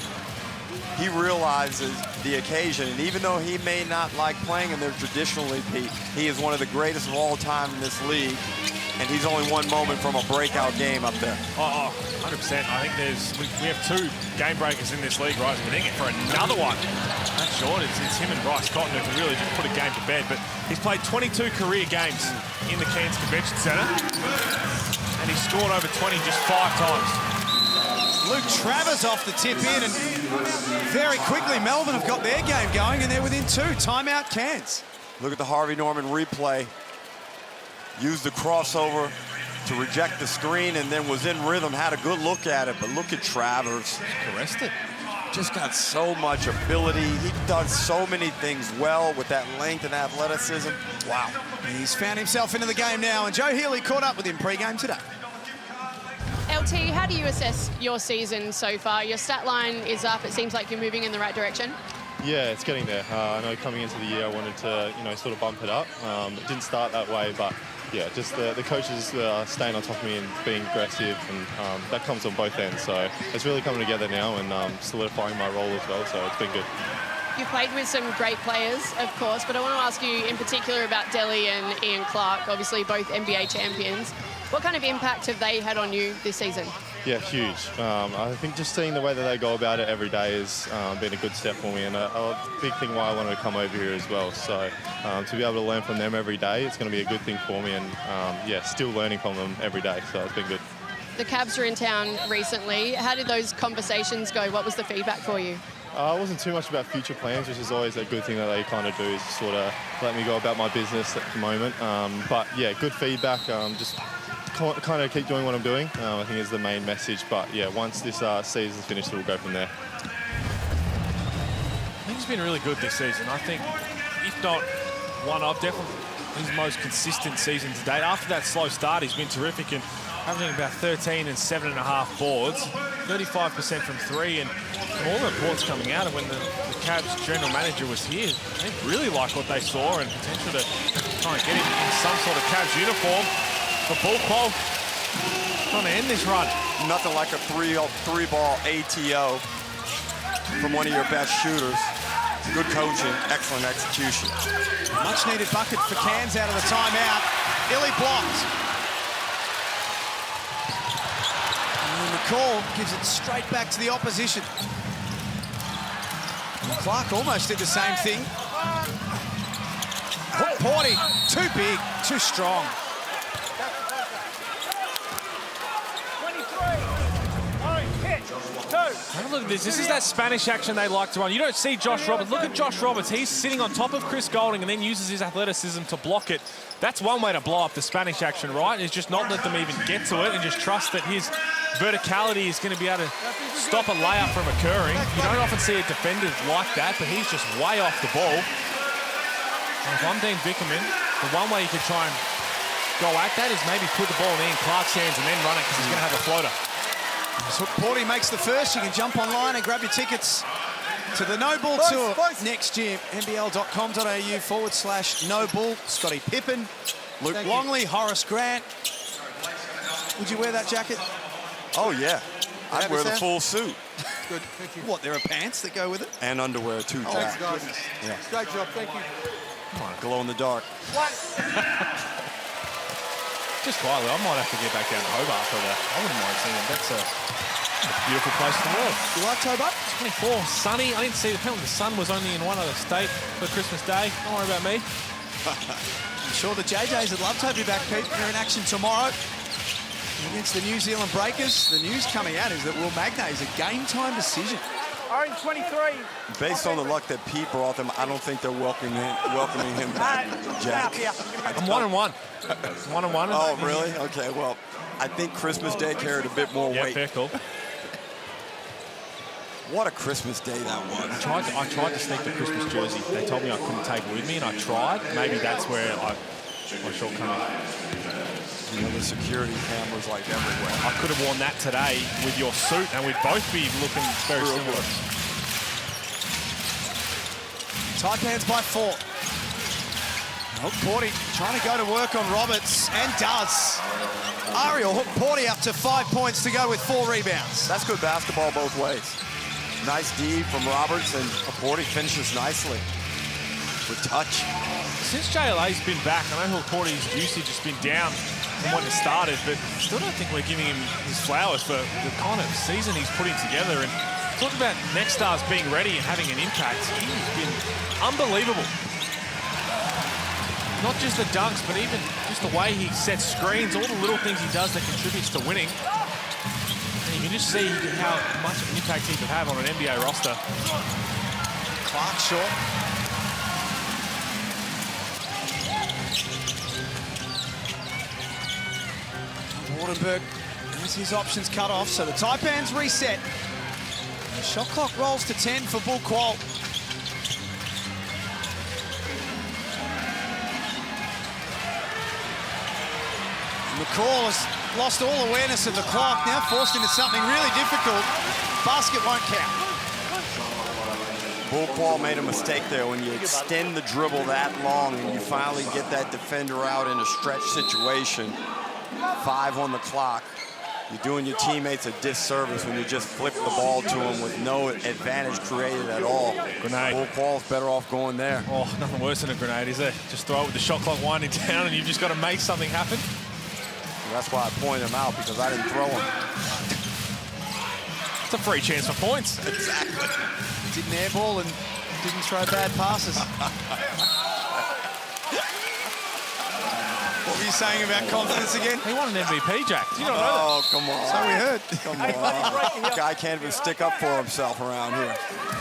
He realizes the occasion, and even though he may not like playing in there traditionally, Pete, he is one of the greatest of all time in this league, and he's only one moment from a breakout game up there. 100%. I think we have two game breakers in this league, right? Menenga for another one. That's short. It's him and Bryce Cotton who can really just put a game to bed, but he's played 22 career games in the Cairns Convention Centre, and he's scored over 20 just 5 times. Luke Travers off the tip in, and very quickly Melbourne have got their game going, and they're within 2. Timeout, Cairns. Look at the Harvey Norman replay. Used the crossover to reject the screen and then was in rhythm, had a good look at it, but look at Travers. Caressed it. Just got so much ability. He does so many things well with that length and athleticism. Wow. He's found himself into the game now, and Joe Healy caught up with him pre-game today. LT, how do you assess your season so far? Your stat line is up. It seems like you're moving in the right direction. Yeah, it's getting there. I know coming into the year I wanted to, sort of bump it up. It didn't start that way, but yeah, just the coaches staying on top of me and being aggressive, and that comes on both ends. So it's really coming together now and solidifying my role as well, so it's been good. You've played with some great players, of course, but I want to ask you in particular about Delhi and Ian Clark, obviously both NBA champions. What kind of impact have they had on you this season? Yeah, huge. I think just seeing the way that they go about it every day has been a good step for me, and a big thing why I wanted to come over here as well. So to be able to learn from them every day, it's going to be a good thing for me, and yeah, still learning from them every day, so it's been good. The Cavs were in town recently. How did those conversations go? What was the feedback for you? It wasn't too much about future plans, which is always a good thing that they kind of do, is sort of let me go about my business at the moment. But yeah, good feedback. Just kind of keep doing what I'm doing, I think is the main message. But yeah, once this season's finished, we'll go from there. I think he's been really good this season. I think, if not one of, definitely his most consistent season to date. After that slow start, he's been terrific and averaging about 13 and 7.5 boards, 35% from 3, and from all the reports coming out of when the Cavs general manager was here, they really liked what they saw and potential to try and get him in some sort of Cavs uniform. For Bull Paul trying to end this run. Nothing like a three-ball ATO from one of your best shooters. Good coaching, excellent execution. Much-needed bucket for Cairns out of the timeout. Illy blocked. And McCall gives it straight back to the opposition. And Clark almost did the same thing. Hook Porty, too big, too strong. Have a look at this. This is that Spanish action they like to run. You don't see Josh Roberts. Look at Josh Roberts. He's sitting on top of Chris Goulding and then uses his athleticism to block it. That's one way to blow up the Spanish action, right? Is just not let them even get to it and just trust that his verticality is going to be able to stop a layup from occurring. You don't often see a defender like that, but he's just way off the ball. And if I'm Dean Vickerman, the one way you could try and go at that is maybe put the ball in Ian Clark's hands and then run it because he's going to have a floater. So Porty makes the first. You can jump online and grab your tickets to the No Ball Tour next year. NBL.com.au/No Ball. Scotty Pippen, Luke Longley, Horace Grant. Would you wear that jacket? Oh, yeah. I'd wear the full suit. Good. What, there are pants that go with it? And underwear, too, Jack. Yeah. Great job, thank you. Come on, glow in the dark. Just quietly, I might have to get back down to Hobart for that. I wouldn't mind seeing them. That's a beautiful place in the world. You like Hobart? 24, sunny. I didn't see, apparently the sun was only in one other state for Christmas Day. Don't worry about me. I'm sure the JJs would love to have you back, Pete. They're in action tomorrow against the New Zealand Breakers. The news coming out is that Will Magnay is a game-time decision. Orange 23. Based on the luck that Pete brought them, I don't think they're welcoming him back, Jack. I'm 1-1. 1-1. Oh, really? Okay, well, I think Christmas Day carried a bit more weight. Fair call. What a Christmas Day that was. I tried to sneak the Christmas jersey. They told me I couldn't take it with me, and I tried. Maybe that's where my shortcoming. You know, the security cameras like everywhere. I could have worn that today with your suit, and we'd both be looking very similar. Taipans by 4. Hook Porty trying to go to work on Roberts, and does. Ariel Hook Porty up to 5 points to go with 4 rebounds. That's good basketball both ways. Nice D from Roberts, and Porty finishes nicely with touch. Since JLA's been back, I know Hook Porty's usage has been down from when it started, but still don't think we're giving him his flowers for the kind of season he's putting together. And talking about next stars being ready and having an impact, he's been unbelievable. Not just the dunks, but even just the way he sets screens, all the little things he does that contributes to winning. And you can just see how much of an impact he could have on an NBA roster. Clark short. Wardenberg has his options cut off, so the Taipans reset. The shot clock rolls to 10 for Bull Qual. McCall has lost all awareness of the clock, now forced into something really difficult. Basket won't count. Bull Qual made a mistake there. When you extend the dribble that long and you finally get that defender out in a stretch situation, 5 on the clock, you're doing your teammates a disservice when you just flip the ball to them with no advantage created at all. Grenade. Bull Qual's better off going there. Oh, nothing worse than a grenade, is there? Just throw it with the shot clock winding down and you've just got to make something happen. That's why I pointed him out, because I didn't throw him. It's a free chance for points. Exactly. Didn't airball and didn't throw bad passes. What were you saying about confidence again? He won an MVP, Jack. Do you not know that? Oh, come on. So we heard. Come on. Guy can't even stick up for himself around here.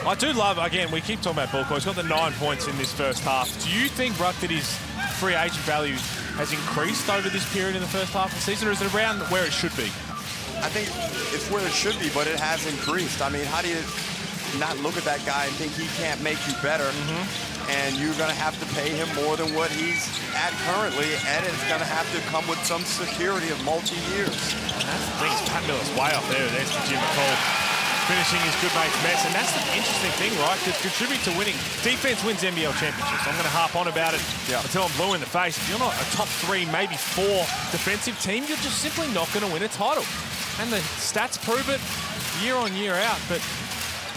I do love, again, we keep talking about Bull Qual. He's got the 9 points in this first half. Do you think, Ruck, that his free agent value has increased over this period in the first half of the season, or is it around where it should be? I think it's where it should be, but it has increased. I mean, how do you not look at that guy and think he can't make you better? And you're going to have to pay him more than what he's at currently, and it's going to have to come with some security of multi-years. And that's the thing, is Pat Miller's way up there. There's Jim McCall finishing his good mate's mess, and that's the interesting thing, right? To contribute to winning. Defense wins NBL championships. I'm going to harp on about it until I'm blue in the face. If you're not a top 3, maybe 4 defensive team, you're just simply not going to win a title. And the stats prove it year on, year out. But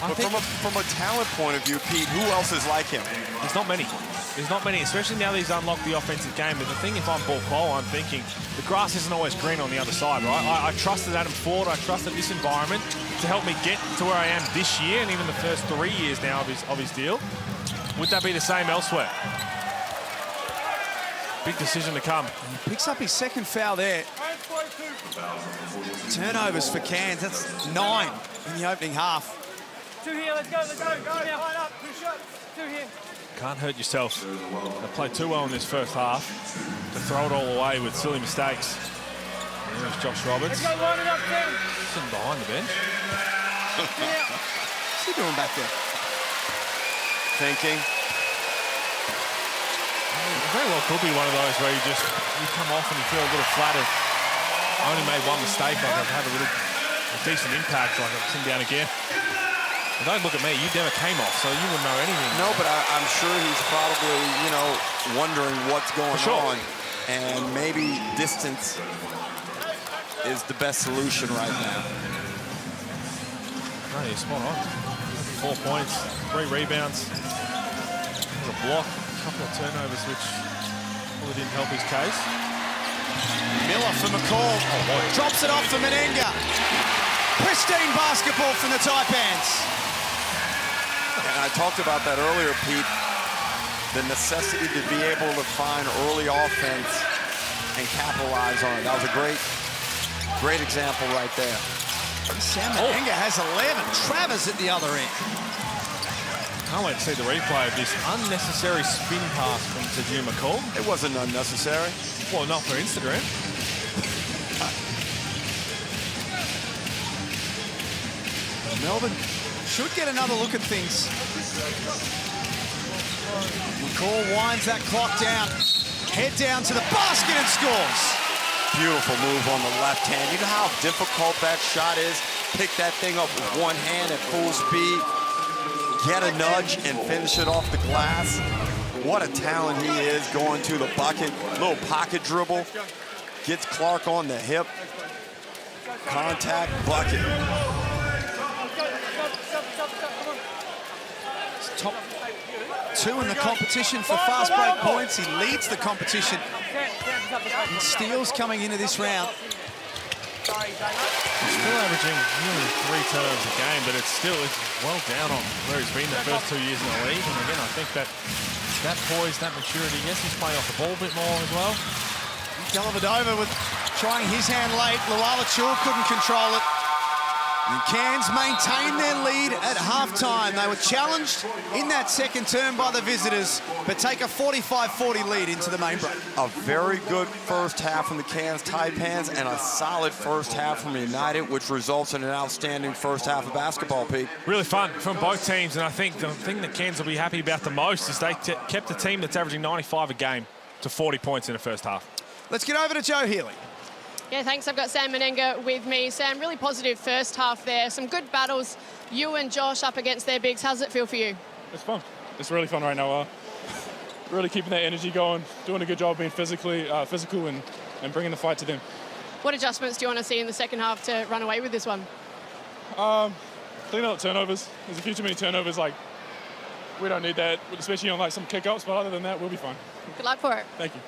from a talent point of view, Pete, who else is like him? There's not many. There's not many, especially now that he's unlocked the offensive game. But the thing, if I'm Bull Qual, I'm thinking the grass isn't always green on the other side, right? I trusted Adam Ford. I trusted this environment to help me get to where I am this year and even the first 3 years now of his deal. Would that be the same elsewhere? Big decision to come. He picks up his second foul there. Turnovers for Cairns, that's 9. in the opening half. 2 here, let's go, go. Line up, push up. 2 here. Can't hurt yourself. They played too well in this first half to throw it all away with silly mistakes. There's Josh Roberts. Let's go, line it up, Tim. Sitting behind the bench. What's he doing back there? Thinking. It very well could be one of those where you come off and you feel a little flattered. I only made one mistake, like I've had a decent impact, like I've sitting down again. But don't look at me, you never came off, so you wouldn't know anything. No, but I'm sure he's probably, you know, wondering what's going on. And maybe distance is the best solution right now. No, you're spot on. 4 points, 3 rebounds. There's a block, a couple of turnovers, which probably didn't help his case. Miller for McCall. Drops it off for Menenga. Pristine basketball from the Taipans. And I talked about that earlier, Pete. The necessity to be able to find early offense and capitalize on it. That was a great example right there. Sam Menenga has 11. Travers at the other end. Can't wait to see the replay of this unnecessary spin pass from Tajir McCall. It wasn't unnecessary. Well, not for Instagram. Melbourne should get another look at things. McCall winds that clock down. Head down to the basket and scores. Beautiful move on the left hand. You know how difficult that shot is? Pick that thing up with one hand at full speed, get a nudge, and finish it off the glass. What a talent he is going to the bucket. Little pocket dribble. Gets Clark on the hip. Contact, bucket. Top 2 in the competition for fast break points. He leads the competition in steals coming into this round. Still averaging nearly 3 turnovers a game, but it's well down on where he's been the first 2 years in the league. And again, I think that poise, that maturity, yes, he's playing off the ball a bit more as well. Dellavedova with trying his hand late. Luala-Chua couldn't control it. And Cairns maintained their lead at halftime. They were challenged in that second term by the visitors, but take a 45-40 lead into the main break. A very good first half from the Cairns Taipans and a solid first half from United, which results in an outstanding first half of basketball, Pete. Really fun from both teams, and I think the thing that Cairns will be happy about the most is they kept a team that's averaging 95 a game to 40 points in the first half. Let's get over to Joe Healy. Yeah, thanks. I've got Sam Menenga with me. Sam, really positive first half there. Some good battles. You and Josh up against their bigs. How does it feel for you? It's fun. It's really fun right now. Really keeping that energy going, doing a good job being physical and bringing the fight to them. What adjustments do you want to see in the second half to run away with this one? Clean out turnovers. There's a few too many turnovers. Like, we don't need that, especially on like some kick-ups, but other than that, we'll be fine. Good luck for it. Thank you.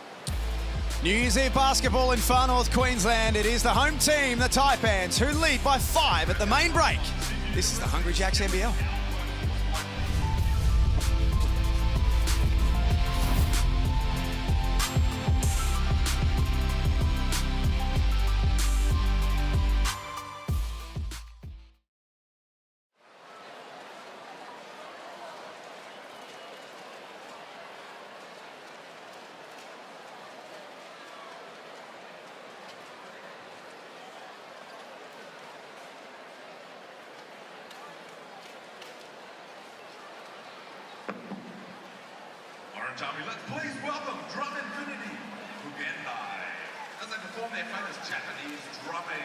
New Year's Eve basketball in far north Queensland. It is the home team, the Taipans, who lead by 5 at the main break. This is the Hungry Jacks NBL. Orange Army, let's please welcome Drum Infinity Mugendai as they perform their famous Japanese drumming.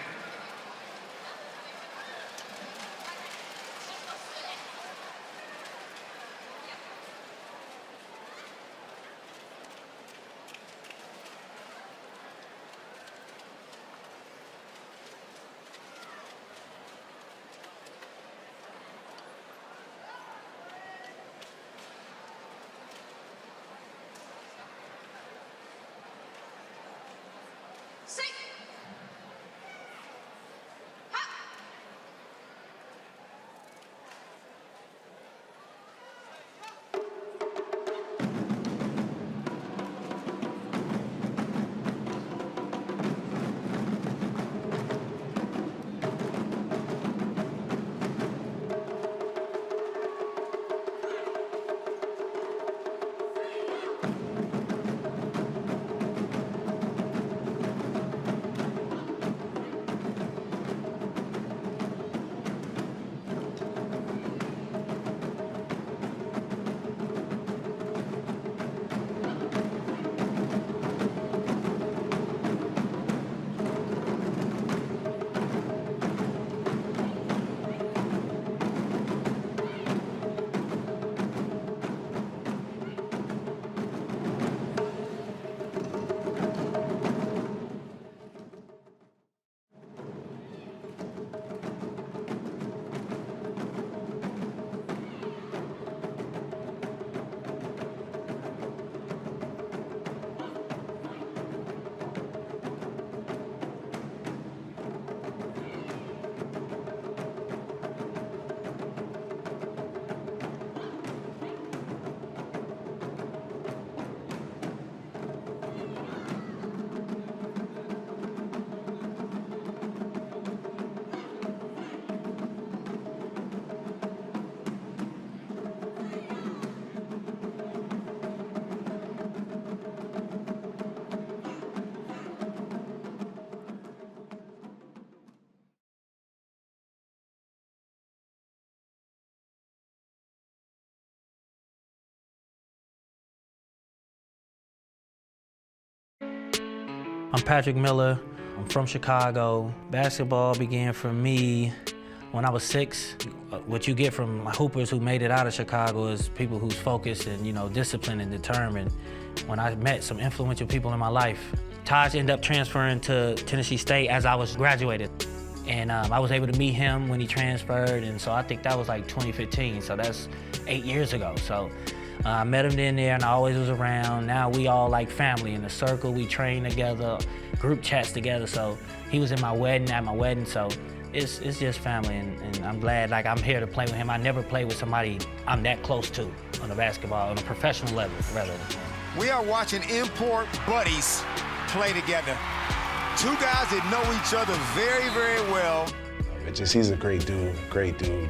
I'm Patrick Miller. I'm from Chicago. Basketball began for me when I was 6. What you get from hoopers who made it out of Chicago is people who's focused and, disciplined and determined. When I met some influential people in my life, Taj ended up transferring to Tennessee State as I was graduated. And I was able to meet him when he transferred, and so I think that was like 2015, so that's 8 years ago. So I met him then there, and I always was around. Now we all like family in the circle. We train together, group chats together. So he was at my wedding, so it's just family, and I'm glad I'm here to play with him. I never played with somebody I'm that close to on a basketball, on a professional level, rather. We are watching import buddies play together. Two guys that know each other very, very well. He's a great dude,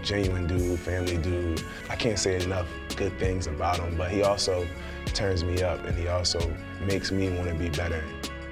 genuine dude, family dude. I can't say enough good things about him, but he also turns me up and he also makes me want to be better.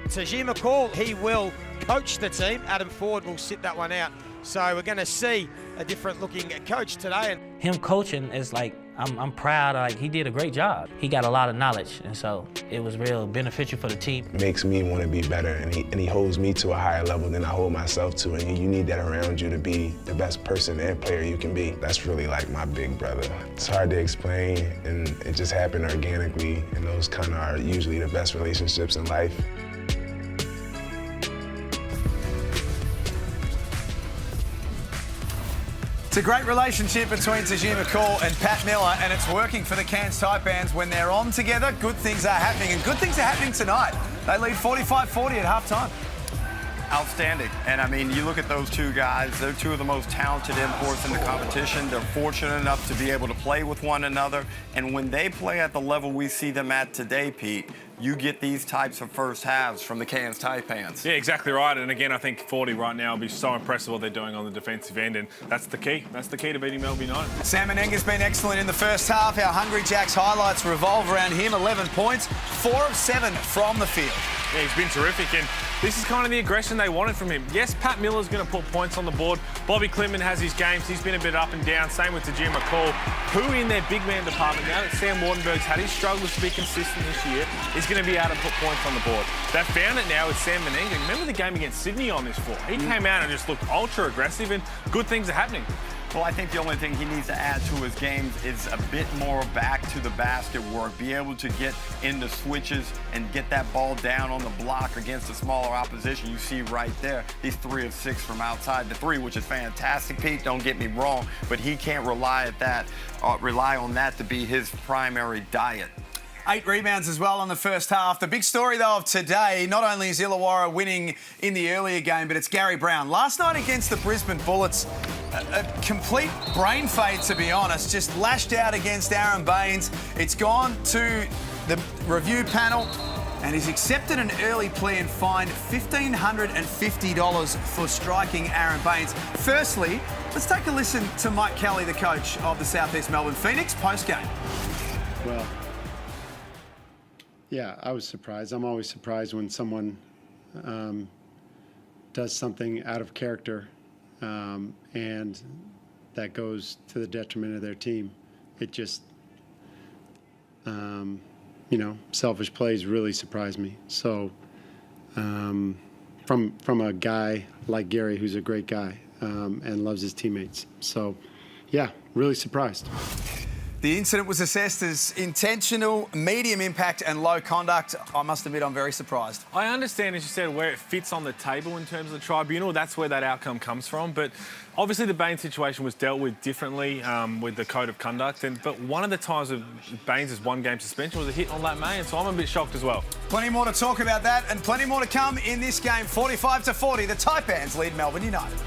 Tajir McCall, he will coach the team. Adam Ford will sit that one out. So we're going to see a different looking coach today. Him coaching is I'm proud. He did a great job. He got a lot of knowledge, and so it was real beneficial for the team. Makes me want to be better, and he holds me to a higher level than I hold myself to, and you need that around you to be the best person and player you can be. That's really like my big brother. It's hard to explain, and it just happened organically, and those kind of are usually the best relationships in life. It's a great relationship between Tajir McCall and Pat Miller, and it's working for the Cairns Taipans. When they're on together, good things are happening, and good things are happening tonight. They lead 45-40 at halftime. Outstanding. And I mean, you look at those two guys, they're two of the most talented imports in the competition. They're fortunate enough to be able to play with one another. And when they play at the level we see them at today, Pete, you get these types of first halves from the Cairns Taipans. Yeah, exactly right. And again, I think 40 right now will be so impressive what they're doing on the defensive end, and that's the key. That's the key to beating Melbourne United. Sam Menenga's been excellent in the first half. Our Hungry Jacks highlights revolve around him. 11 points, 4 of 7 from the field. Yeah, he's been terrific, and this is kind of the aggression they wanted from him. Yes, Pat Miller's going to put points on the board. Bobby Clinton has his games. He's been a bit up and down. Same with Tajir McCall, who in their big man department, now that Sam Wardenberg's had his struggles to be consistent this year, is going to be able to put points on the board. They've found it now with Sam Menenga. Remember the game against Sydney on this floor? He came out and just looked ultra aggressive, and good things are happening. Well, I think the only thing he needs to add to his games is a bit more back to the basket work, be able to get into switches and get that ball down on the block against a smaller opposition. You see right there, he's 3 of 6 from outside the 3, which is fantastic, Pete, don't get me wrong, but he can't rely on that to be his primary diet. 8 rebounds as well on the first half. The big story, though, of today, not only is Illawarra winning in the earlier game, but it's Gary Brown. Last night against the Brisbane Bullets, a complete brain fade, to be honest, just lashed out against Aaron Baines. It's gone to the review panel, and he's accepted an early plea and fined $1,550 for striking Aaron Baines. Firstly, let's take a listen to Mike Kelly, the coach of the South East Melbourne Phoenix, post-game. Well, yeah, I was surprised. I'm always surprised when someone does something out of character and that goes to the detriment of their team. It just, selfish plays really surprised me. So from a guy like Gary, who's a great guy and loves his teammates. So, yeah, really surprised. The incident was assessed as intentional, medium impact and low conduct. I must admit, I'm very surprised. I understand, as you said, where it fits on the table in terms of the tribunal. That's where that outcome comes from. But obviously the Baines situation was dealt with differently with the code of conduct. But one of the times of Baines' 1-game suspension was a hit on Lat May, and so I'm a bit shocked as well. Plenty more to talk about that and plenty more to come in this game. 45-40, the Taipans lead Melbourne United.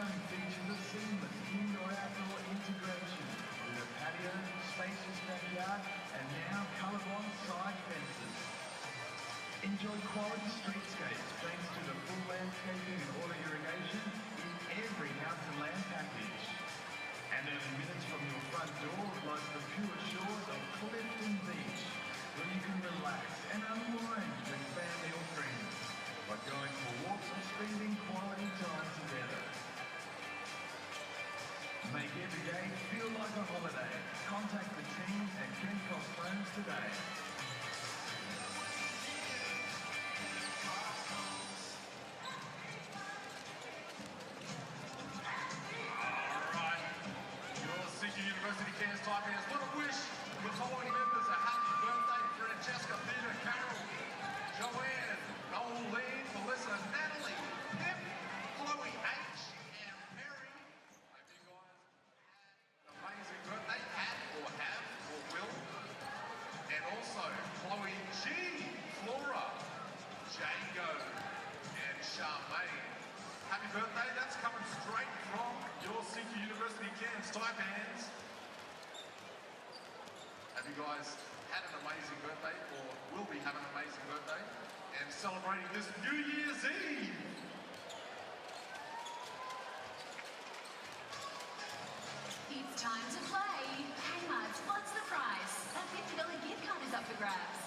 home features a seamless indoor-outdoor integration with a patio, spacious backyard, and now colour-on side fences. Enjoy quality streetscapes thanks to the full landscaping and auto irrigation in every house and land package. And only minutes from your front door lies the pure shores of Clifton Beach, where you can relax and unwind with family or friends by going for walks or spending quality time together. Make every day feel like a holiday. Contact the team at Ken Cross Homes today. University Cairns Taipans want to wish the following members a happy birthday: Francesca, Peter, Carol, Joanne, Nolene, Melissa, Natalie, Pip, Chloe H, and Perry. Hope you guys had an amazing birthday, had or have or will. And also Chloe G, Flora, Jago, and Charmaine. Happy birthday, that's coming straight from your Senior University Cairns Taipans. Have you guys had an amazing birthday or will be having an amazing birthday and celebrating this New Year's Eve? It's time to play. Hey Muds, what's the prize? That $50 gift card is up for grabs.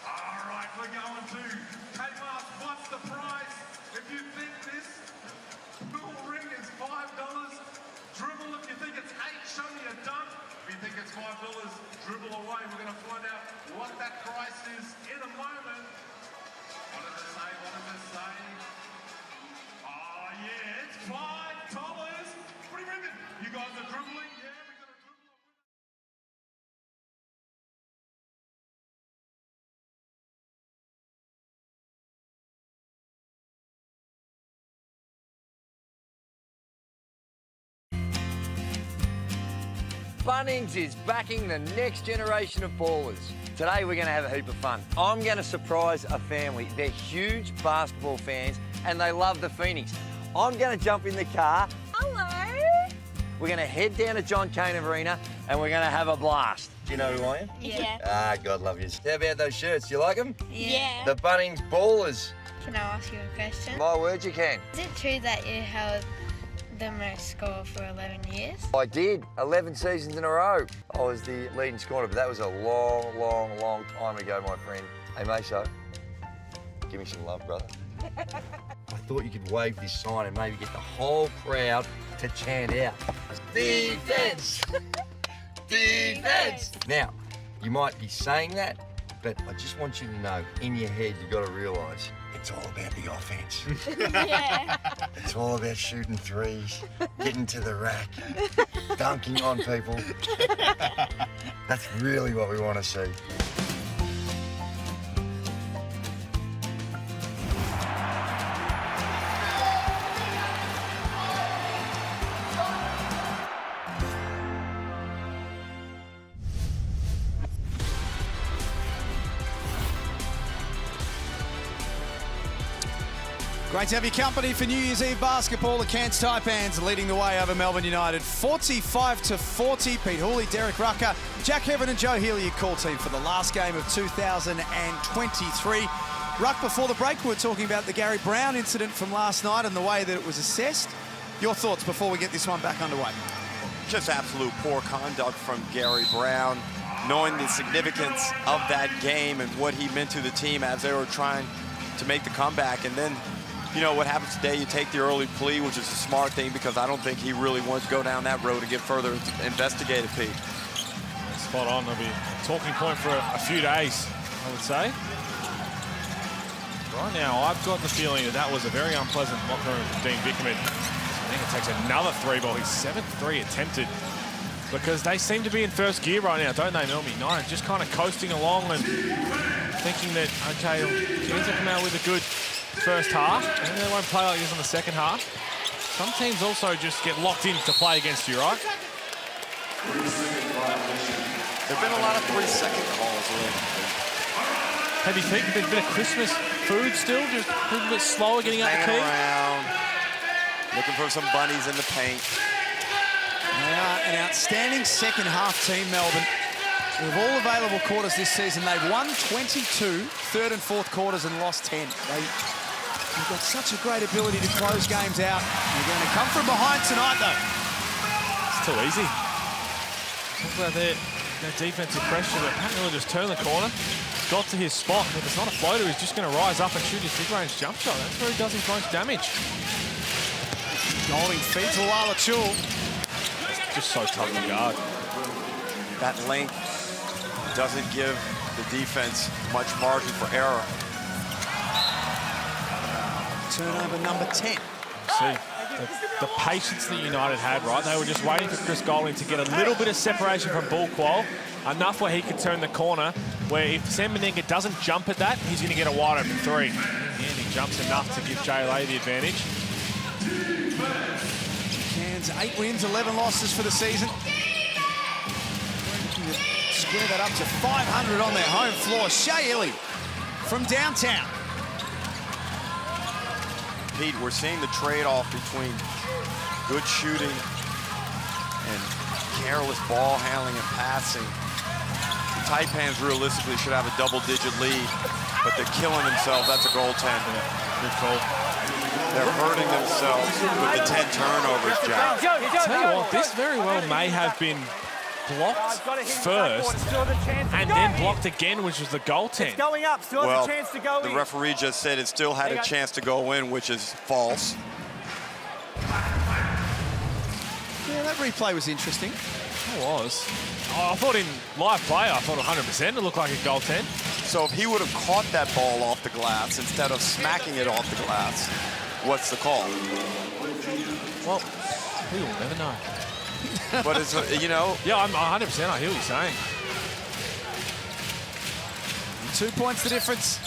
All right, we're going to Hey Muds, what's the prize? If you think this pool ring is $5, dribble. If you think it's 8, show me a dunk. If you think it's $5, dribble away. We're going to find out what that price is in a moment. What does it say? What does it say? Oh, yeah, it's $5. Pretty ribbon. You guys are dribbling? Yeah, we got a dribble. Bunnings is backing the next generation of ballers. Today we're going to have a heap of fun. I'm going to surprise a family. They're huge basketball fans and they love the Phoenix. I'm going to jump in the car. Hello. We're going to head down to John Cain Arena and we're going to have a blast. Do you know who I am? Yeah. Ah, God love you. How about those shirts? You like them? Yeah. The Bunnings Ballers. Can I ask you a question? My word, you can. Is it true that you held the most score for 11 years? I did, 11 seasons in a row. I was the leading scorer, but that was a long, long, long time ago, my friend. Hey, Meso, give me some love, brother. I thought you could wave this sign and maybe get the whole crowd to chant out, defense! Defense! Now, you might be saying that, but I just want you to know, in your head, you've got to realise, it's all about the offense. Yeah. It's all about shooting threes, getting to the rack, dunking on people. That's really what we want to see. Great to have your company for New Year's Eve basketball. The Cairns Taipans leading the way over Melbourne United, 45-40. Pete Hooley, Derek Rucker, Jack Heaven and Joe Healy, your call team for the last game of 2023. Ruck, before the break, we were talking about the Gary Brown incident from last night and the way that it was assessed. Your thoughts before we get this one back underway? Just absolute poor conduct from Gary Brown, knowing the significance of that game and what he meant to the team as they were trying to make the comeback. And then, you know, what happens today, you take the early plea, which is a smart thing because I don't think he really wants to go down that road and get further investigated, Pete. Spot on. There'll be a talking point for a few days, I would say. Right now, I've got the feeling that that was a very unpleasant locker room from Dean Vickerman. I think it takes another three ball. He's 7-3 attempted because they seem to be in first gear right now, don't they, Melbourne United? Just kind of coasting along and thinking that, okay, Cairns will come out with a good first half, and they won't play like this in the second half. Some teams also just get locked in to play against you, right? There've been a lot of 3-second calls lately. Heavy feet, a bit of Christmas food still, just a little bit slower getting up the key. Around. Looking for some bunnies in the paint. They are an outstanding second half team, Melbourne. With all available quarters this season, they've won 22 third and fourth quarters and lost 10. They've got such a great ability to close games out. They're going to come from behind tonight, though. It's too easy. Talk about their defensive pressure, but Pat Miller just turned the corner, got to his spot. If it's not a floater, he's just going to rise up and shoot his mid-range jump shot. That's where he does his most damage. Golding feet to Lala Chul. Just so tough to guard. That length doesn't give the defense much margin for error. Turnover number 10. See, the patience that United had, right? They were just waiting for Chris Golding to get a little bit of separation from ball qual, enough where he could turn the corner, where if Sam Meninga doesn't jump at that, he's going to get a wide open three. And he jumps enough to give JLA the advantage. Cairns 8 wins, 11 losses for the season. Looking to square that up to 500 on their home floor. Shea Illy from downtown. Pete, we're seeing the trade-off between good shooting and careless ball handling and passing. The Taipans realistically should have a double-digit lead, but they're killing themselves. That's a goaltender. Good call. They're hurting themselves with the 10 turnovers, Jack. Tell you what, this very well may have been blocked first and then blocked again, which was the goaltend. Going up, still has a chance to go in. The referee just said it still had a chance to go in, which is false. Yeah, that replay was interesting. It was. Oh, I thought in live play, I thought 100% it looked like a goaltend. So if he would have caught that ball off the glass instead of smacking it off the glass, what's the call? Well, we will never know. But it's, you know. Yeah, I'm 100%. I hear what you're saying. 2 points the difference.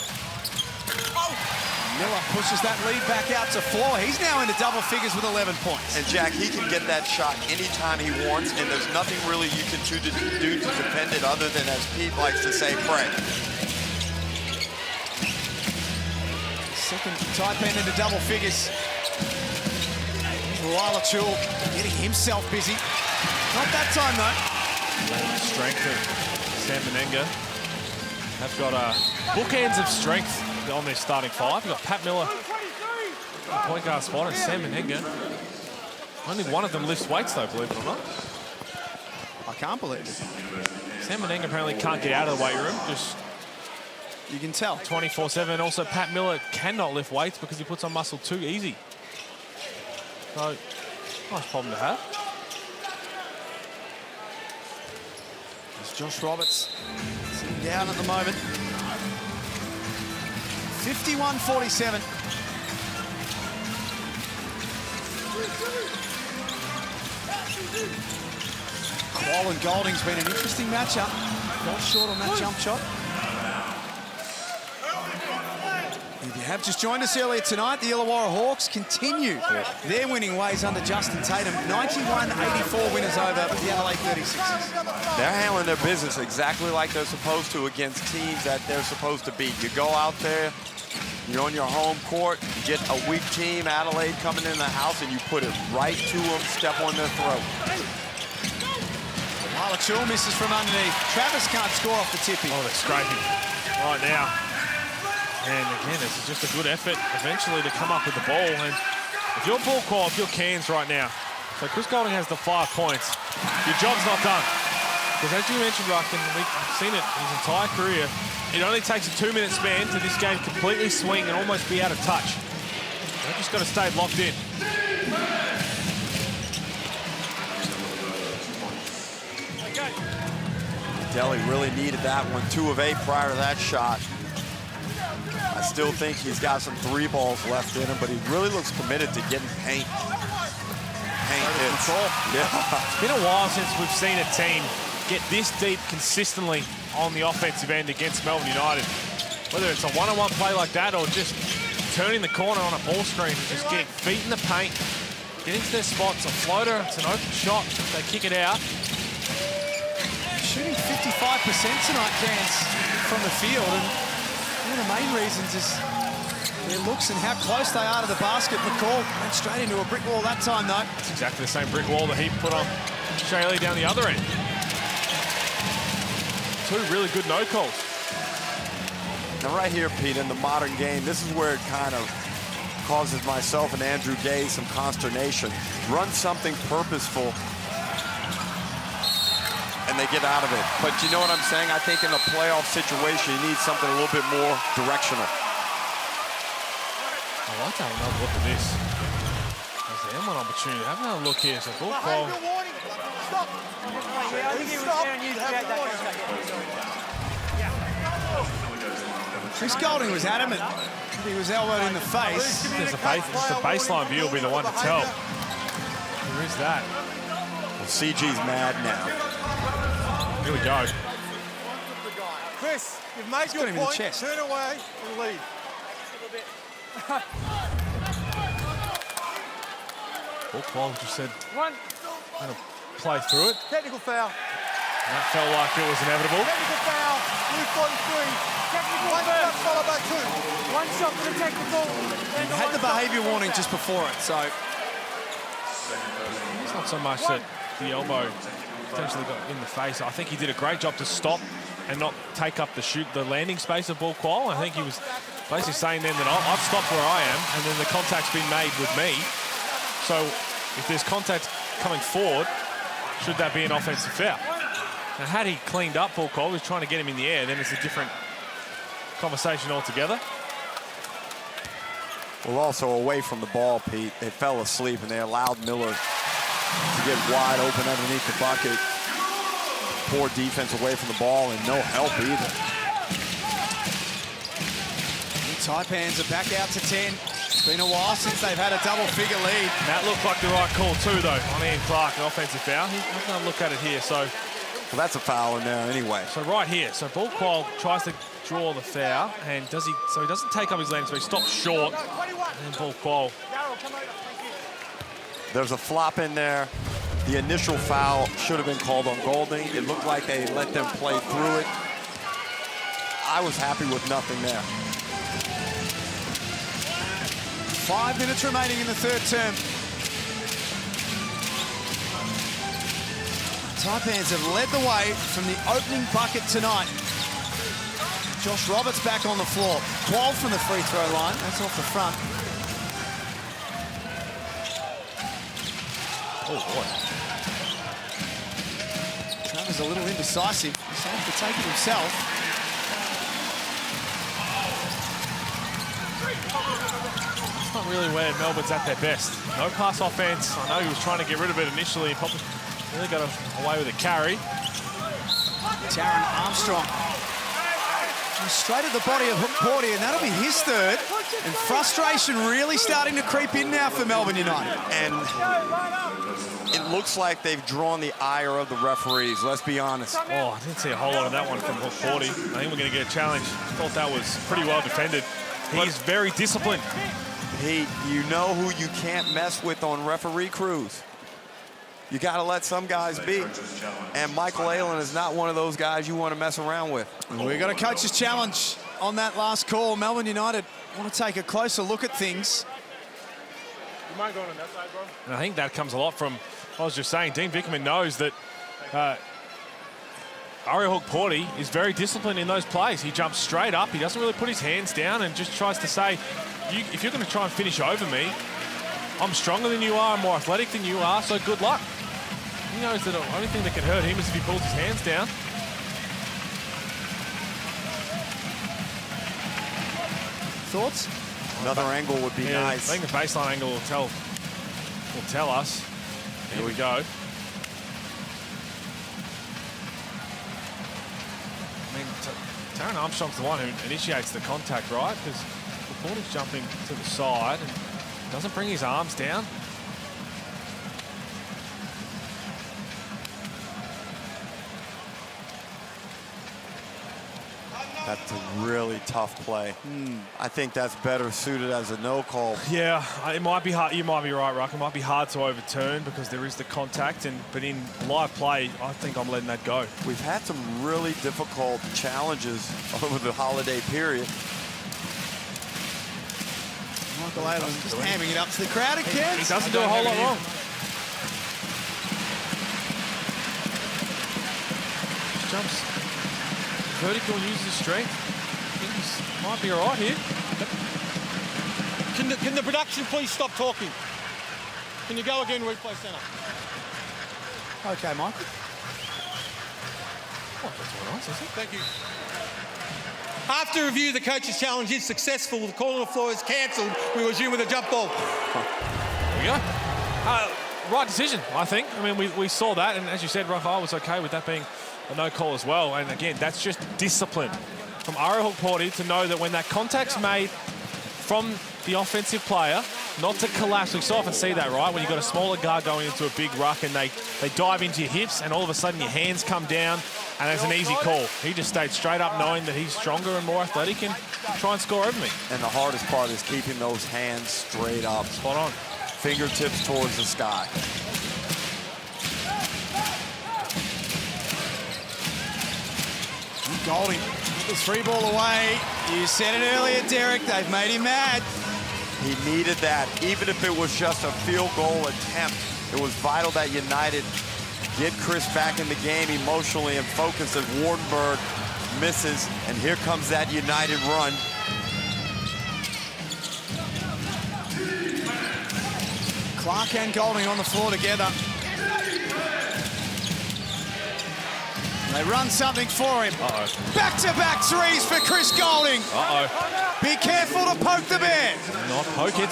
Miller pushes that lead back out to floor. He's now into double figures with 11 points. And Jack, he can get that shot anytime he wants, and there's nothing really you can do to defend it other than, as Pete likes to say, pray. Second Taipan into double figures. Lala Chul getting himself busy. Not that time, though. Strength of Sam Meninga. They've got bookends of strength on their starting five. You've got Pat Miller, point guard spot, and Sam Meninga. Only one of them lifts weights, though, believe it or not. I can't believe it. Sam Meninga apparently can't get out of the weight room. Just you can tell. 24/7. Also, Pat Miller cannot lift weights because he puts on muscle too easy. So, nice problem to have. It's Josh Roberts sitting down at the moment. 51-47. Qual and Golding's been an interesting matchup. Not short on that jump shot. If you have just joined us earlier tonight, the Illawarra Hawks continue their winning ways under Justin Tatum. 91-84 winners over the Adelaide 36ers. They're handling their business exactly like they're supposed to against teams that they're supposed to beat. You go out there, you're on your home court, you get a weak team, Adelaide coming in the house, and you put it right to them, step on their throat. Lala Chul misses from underneath. Travis can't score off the tippy. Oh, they're scraping right now. And again, this is just a good effort eventually to come up with the ball. And if you're ball qual, if you're Cairns right now, so Chris Golding has the 5 points, your job's not done. Because as you mentioned, Ruck, and we've seen it his entire career, it only takes a 2-minute span to this game completely swing and almost be out of touch. They've just got to stay locked in. Delhi really needed that one. 2 of 8 prior to that shot. I still think he's got some 3 balls left in him, but he really looks committed to getting paint. Hits. Yeah. It's been a while since we've seen a team get this deep consistently on the offensive end against Melbourne United. Whether it's a one-on-one play like that or just turning the corner on a ball screen and just getting feet in the paint, getting to their spots, a floater, it's an open shot, they kick it out. Shooting 55% tonight, Cairns, from the field. And one of the main reasons is their looks and how close they are to the basket. McCall went straight into a brick wall that time, though. It's exactly the same brick wall that he put on Shaylee down the other end. Two really good no calls. Now right here, Pete, in the modern game, this is where it kind of causes myself and Andrew Gay some consternation. Run something purposeful, and they get out of it. But you know what I'm saying? I think in a playoff situation, you need something a little bit more directional. I like to have another look at this. There's the M1 opportunity. Have another look here. So ball call. Chris Golding was adamant. He was elbowed in the face. There's the baseline view will be the one to tell. Who is that? Well, CG's mad now. Here we go. Chris, you've made your point. Turn away and leave. Ball call just said, going to play through it. Technical foul. And that felt like it was inevitable. Technical foul. Blue 43. Technical one shot followed by two. One shot for the technical. And had the behaviour warning just before it, so. It's not so much that the elbow potentially got in the face. I think he did a great job to stop and not take up the landing space of ball qual. I think he was basically saying then that I've stopped where I am, and then the contact's been made with me. So if there's contact coming forward, should that be an offensive foul? Now, had he cleaned up ball qual, he was trying to get him in the air, then it's a different conversation altogether. Well, also away from the ball, Pete, they fell asleep and they allowed Miller to get wide open underneath the bucket. Poor defense away from the ball and no help either. The Taipans are back out to 10. It's been a while since they've had a double-figure lead. That looked like the right call too, though, on Ian Clark, an offensive foul. He's going to look at it here, so. Well, that's a foul in there anyway. So right here, so ball qual tries to draw the foul, and so he doesn't take up his landing, so he stops short, and then ball qual. There's a flop in there. The initial foul should have been called on Golding. It looked like they let them play through it. I was happy with nothing there. 5 minutes remaining in the third term. Taipans have led the way from the opening bucket tonight. Josh Roberts back on the floor. Qual from the free throw line. That's off the front. Oh, boy. Trevor's a little indecisive. He's having to take it himself. That's not really where Melbourne's at their best. No pass offense. I know he was trying to get rid of it initially. Probably really got away with a carry. Taron Armstrong. Straight at the body of Porty, and that'll be his third. And frustration really starting to creep in now for Melbourne United. And it looks like they've drawn the ire of the referees, let's be honest. Oh, I didn't see a whole lot of that one from Porty. I think we're going to get a challenge. I thought that was pretty well defended. He's very disciplined. You know who you can't mess with on referee crews. You got to let some guys be. And Michael Aylen is not one of those guys you want to mess around with. We've got a coach's challenge on that last call. Melbourne United want to take a closer look at things. You mind going on that side, bro? And I think that comes a lot from, I was just saying, Dean Vickerman knows that Ariel Hook-Porty is very disciplined in those plays. He jumps straight up. He doesn't really put his hands down and just tries to say, if you're going to try and finish over me, I'm stronger than you are, I'm more athletic than you are, so good luck. He knows that the only thing that can hurt him is if he pulls his hands down. Thoughts? Another angle would be nice. I think the baseline angle will tell us. Here we go. I mean, Taron Armstrong's the one who initiates the contact, right? Because Porty's jumping to the side and doesn't bring his arms down. That's a really tough play. I think that's better suited as a no call. Yeah, it might be hard. You might be right, Ruck. It might be hard to overturn because there is the contact, but in live play, I think I'm letting that go. We've had some really difficult challenges over the holiday period. Michael Adams just hamming it up to the crowd at Cairns. He doesn't do a whole lot wrong. Jumps vertical and uses his strength. I think he might be all right here. Can the production please stop talking? Can you go again, replay center? Okay, Michael. Oh, that's all nice, isn't it? Thank you. After review, the coach's challenge is successful. The call on the floor is cancelled. We resume with a jump ball. There we go. Right decision, I think. I mean, we saw that, and as you said, Rafael was okay with that being a no call as well. And again, that's just discipline from Arohuk Porty to know that when that contact's made from the offensive player, not to collapse. We so often see that, right? When you've got a smaller guard going into a big ruck and they dive into your hips and all of a sudden your hands come down and it's an easy call. He just stayed straight up knowing that he's stronger and more athletic and try and score over me. And the hardest part is keeping those hands straight up. Spot on. Fingertips towards the sky. Golding put the 3-ball away. You said it earlier, Derek. They've made him mad. He needed that. Even if it was just a field goal attempt, it was vital that United get Chris back in the game emotionally and focused as Wardenberg misses. And here comes that United run. Clark and Golding on the floor together. They run something for him. Uh-oh. Back-to-back threes for Chris Golding. Uh-oh. Be careful to poke the bear. Not poke it.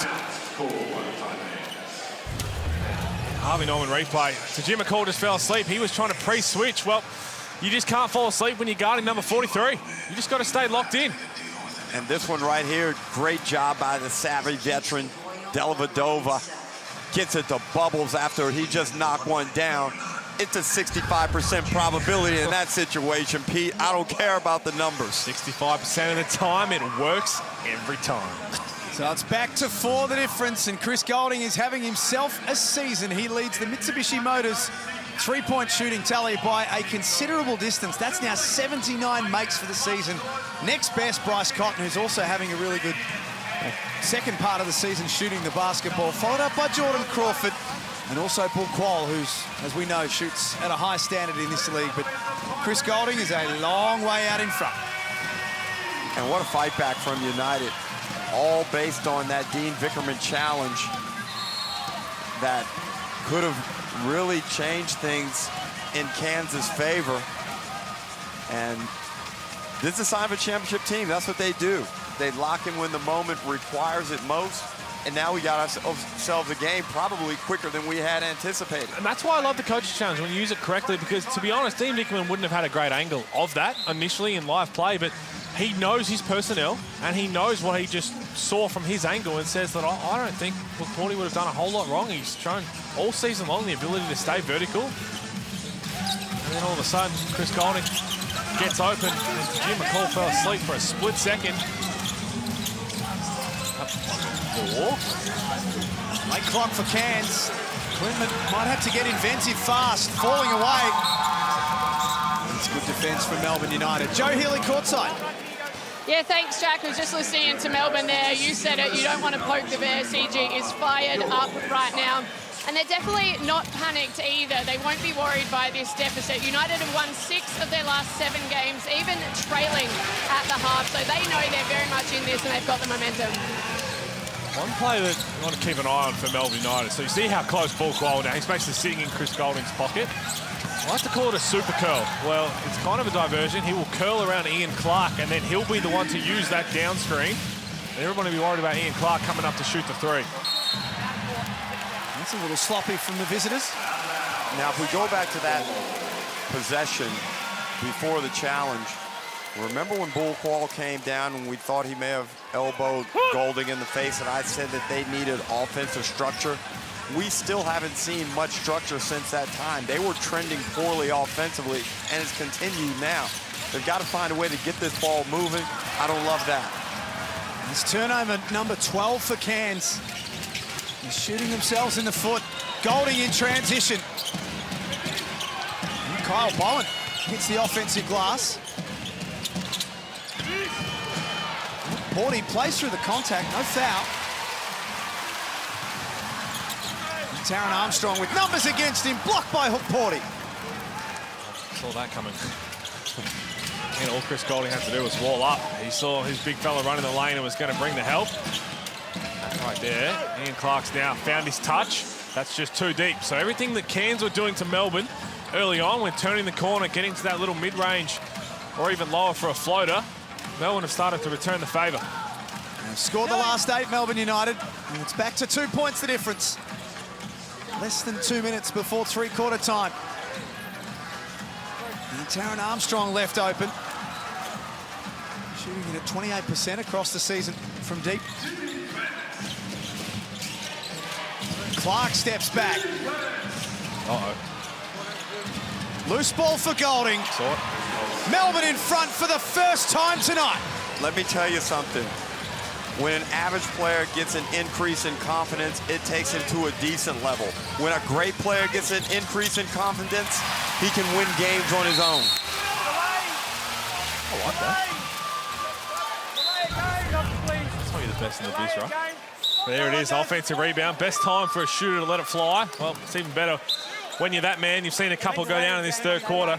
Harvey Norman replay. So Jim McCall just fell asleep. He was trying to pre-switch. Well, you just can't fall asleep when you're guarding number 43. You just got to stay locked in. And this one right here, great job by the savvy veteran, Dellavedova. Gets it to Bubbles after he just knocked one down. It's a 65% probability in that situation, Pete. I don't care about the numbers. 65% of the time, it works every time. So it's back to 4 the difference, and Chris Golding is having himself a season. He leads the Mitsubishi Motors three-point shooting tally by a considerable distance. That's now 79 makes for the season. Next best, Bryce Cotton, who's also having a really good second part of the season shooting the basketball, followed up by Jordan Crawford. And also Paul Quall, who's, as we know, shoots at a high standard in this league. But Chris Golding is a long way out in front. And what a fight back from United. All based on that Dean Vickerman challenge that could have really changed things in Kansas' favor. And this is a sign of a championship team. That's what they do. They lock in when the moment requires it most. And now we got ourselves a game probably quicker than we had anticipated. And that's why I love the coach's challenge when you use it correctly, because to be honest, Dean Vickerman wouldn't have had a great angle of that initially in live play, but he knows his personnel and he knows what he just saw from his angle and says that I don't think Porty would have done a whole lot wrong. He's shown all season long the ability to stay vertical. And then all of a sudden, Chris Golding gets open and Jim McCall fell asleep for a split second. Late clock for Cairns. Clinton might have to get inventive fast, falling away. It's good defense from Melbourne United. Joe Healy courtside. Yeah, thanks, Jack. I was just listening to Melbourne there. You said it, you don't want to poke the bear. CG is fired up right now. And they're definitely not panicked either. They won't be worried by this deficit. United have won 6 of their last 7 games, even trailing at the half. So they know they're very much in this and they've got the momentum. One play that you want to keep an eye on for Melbourne United. So you see how close Paul Quall now. He's basically sitting in Chris Golding's pocket. I like to call it a super curl. Well, it's kind of a diversion. He will curl around Ian Clark, and then he'll be the one to use that down screen. And everyone will be worried about Ian Clark coming up to shoot the 3. That's a little sloppy from the visitors. Now, if we go back to that possession before the challenge, remember when Bull Quall came down and we thought he may have elbowed Golding in the face, and I said that they needed offensive structure? We still haven't seen much structure since that time. They were trending poorly offensively, and it's continued now. They've got to find a way to get this ball moving. I don't love that. It's turnover number 12 for Cairns. They're shooting themselves in the foot. Golding in transition. And Kyle Bowen hits the offensive glass. Porty plays through the contact, no foul. Taron Armstrong with numbers against him, blocked by Porty. Saw that coming. And all Chris Goulding had to do was wall up. He saw his big fella running the lane and was going to bring the help. Right there. Ian Clark's now found his touch. That's just too deep. So everything that Cairns were doing to Melbourne early on, when turning the corner, getting to that little mid-range or even lower for a floater, Melbourne have started to return the favour. They've scored the last 8, Melbourne United, and it's back to 2 points the difference. Less than 2 minutes before three-quarter time. And Taron Armstrong left open. Shooting it at 28% across the season from deep. Clark steps back. Uh-oh. Loose ball for Goulding. Melbourne in front for the first time tonight. Let me tell you something. When an average player gets an increase in confidence, it takes him to a decent level. When a great player gets an increase in confidence, he can win games on his own. I like that. That's probably the best in the biz, right? There it is, offensive rebound. Best time for a shooter to let it fly. Well, it's even better when you're that man. You've seen a couple go down in this third quarter.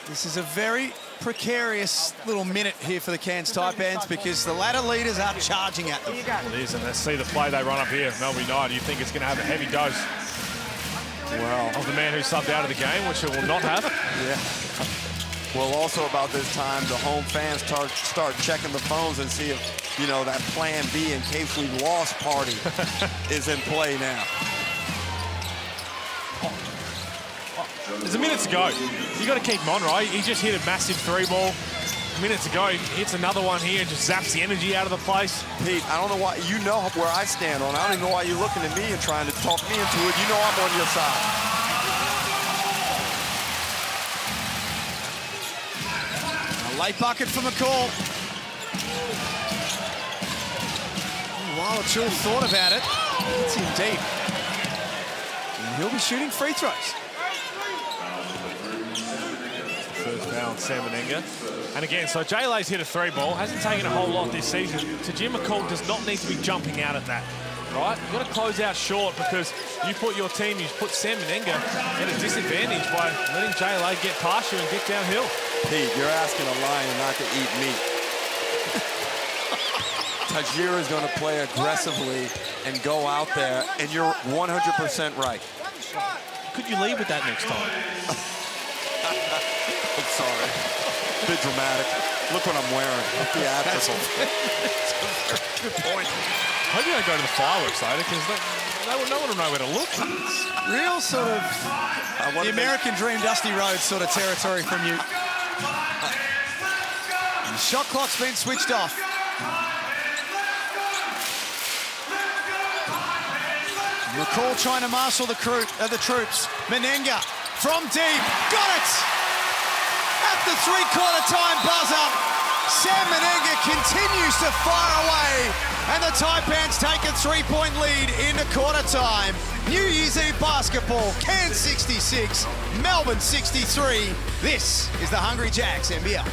This is a very precarious little minute here for the Cairns Taipans because the ladder leaders are charging at them. Well, it is, and let's see the play they run up here. Melbourne United, you think it's going to have a heavy dose of the man who subbed out of the game, which it will not have. Yeah. Well, also about this time, the home fans start checking the phones and see if, you know, that plan B in case we lost party is in play now. There's a minute to go. You got to keep him on, right? He just hit a massive 3-ball. Minutes ago, he hits another one here and just zaps the energy out of the place. Pete, I don't know why, you know where I stand on. I don't even know why you're looking at me and trying to talk me into it. You know I'm on your side. A late bucket for McCall. While Achul thought about it, it's in deep. And he'll be shooting free throws. First foul on Sam Menenga. And again, so J-Lay's hit a 3-ball, hasn't taken a whole lot this season. Tajir McCall does not need to be jumping out at that, right? You've got to close out short because you put your team, you put Sam Menenga at a disadvantage by letting J-Lay get past you and get downhill. Pete, you're asking a lion not to eat meat. Tajir is going to play aggressively and go out there, and you're 100% right. Could you lead with that next time? I'm sorry. A bit dramatic. Look what I'm wearing. Theatrical. That's a very good point. I hope you don't go to the fireworks later because no one will know where to look. Real sort of the American Dream Dusty Rhodes sort of territory from you. The shot clock's been switched off. McCall trying to marshal the troops. Menenga from deep. Got it! At the three-quarter time buzzer, Sam Menenga continues to fire away, and the Taipans take a 3-point lead into quarter time. New Year's Eve basketball, Cairns 66, Melbourne 63. This is the Hungry Jacks NBL.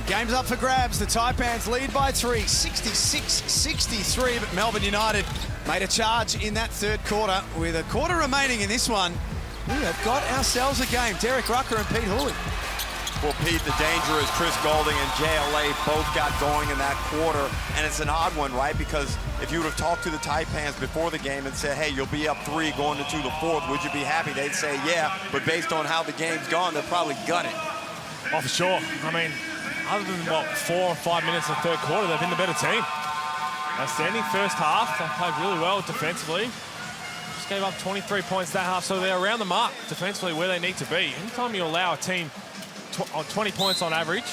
Game's up for grabs. The Taipans lead by 3, 66-63, but Melbourne United made a charge in that third quarter. With a quarter remaining in this one, we have got ourselves a game. Derek Rucker and Pete Hooley. Well, Pete, the danger is Chris Goulding and JLA both got going in that quarter, and it's an odd one, right? Because if you would have talked to the Taipans before the game and said, hey, you'll be up 3 going into the fourth, would you be happy? They'd say, yeah, but based on how the game's gone, they're probably gutted. Oh, for sure. I mean, other than, what, 4 or 5 minutes in the third quarter, they've been the better team. Outstanding first half. They played really well defensively. Just gave up 23 points that half, so they're around the mark defensively where they need to be. Anytime you allow a team 20 points on average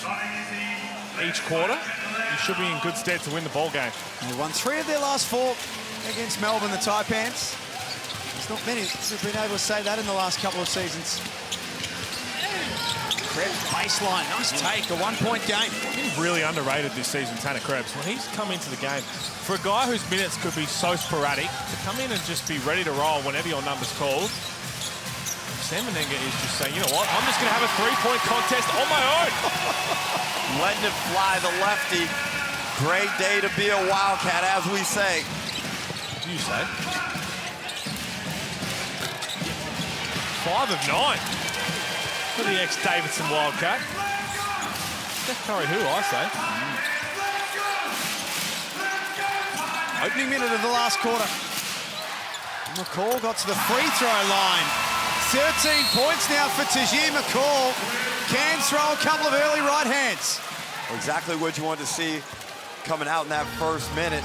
each quarter, you should be in good stead to win the ball game. They won 3 of their last 4 against Melbourne, the Taipans. There's not many who've been able to say that in the last couple of seasons. Krebs baseline, nice take, a 1-point game. He's really underrated this season, Tanner Krebs. When he's come into the game, for a guy whose minutes could be so sporadic, to come in and just be ready to roll whenever your number's called, Sam Menenga is just saying, you know what, I'm just going to have a 3-point contest on my own. Letting it fly, the lefty. Great day to be a Wildcat, as we say. What do you say? 5 of 9 for the ex-Davidson Wildcat. Steph Curry, who I say. Opening minute of the last quarter. McCall got to the free throw line. 13 points now for Tajir McCall. Can throw a couple of early right hands. Exactly what you wanted to see coming out in that first minute.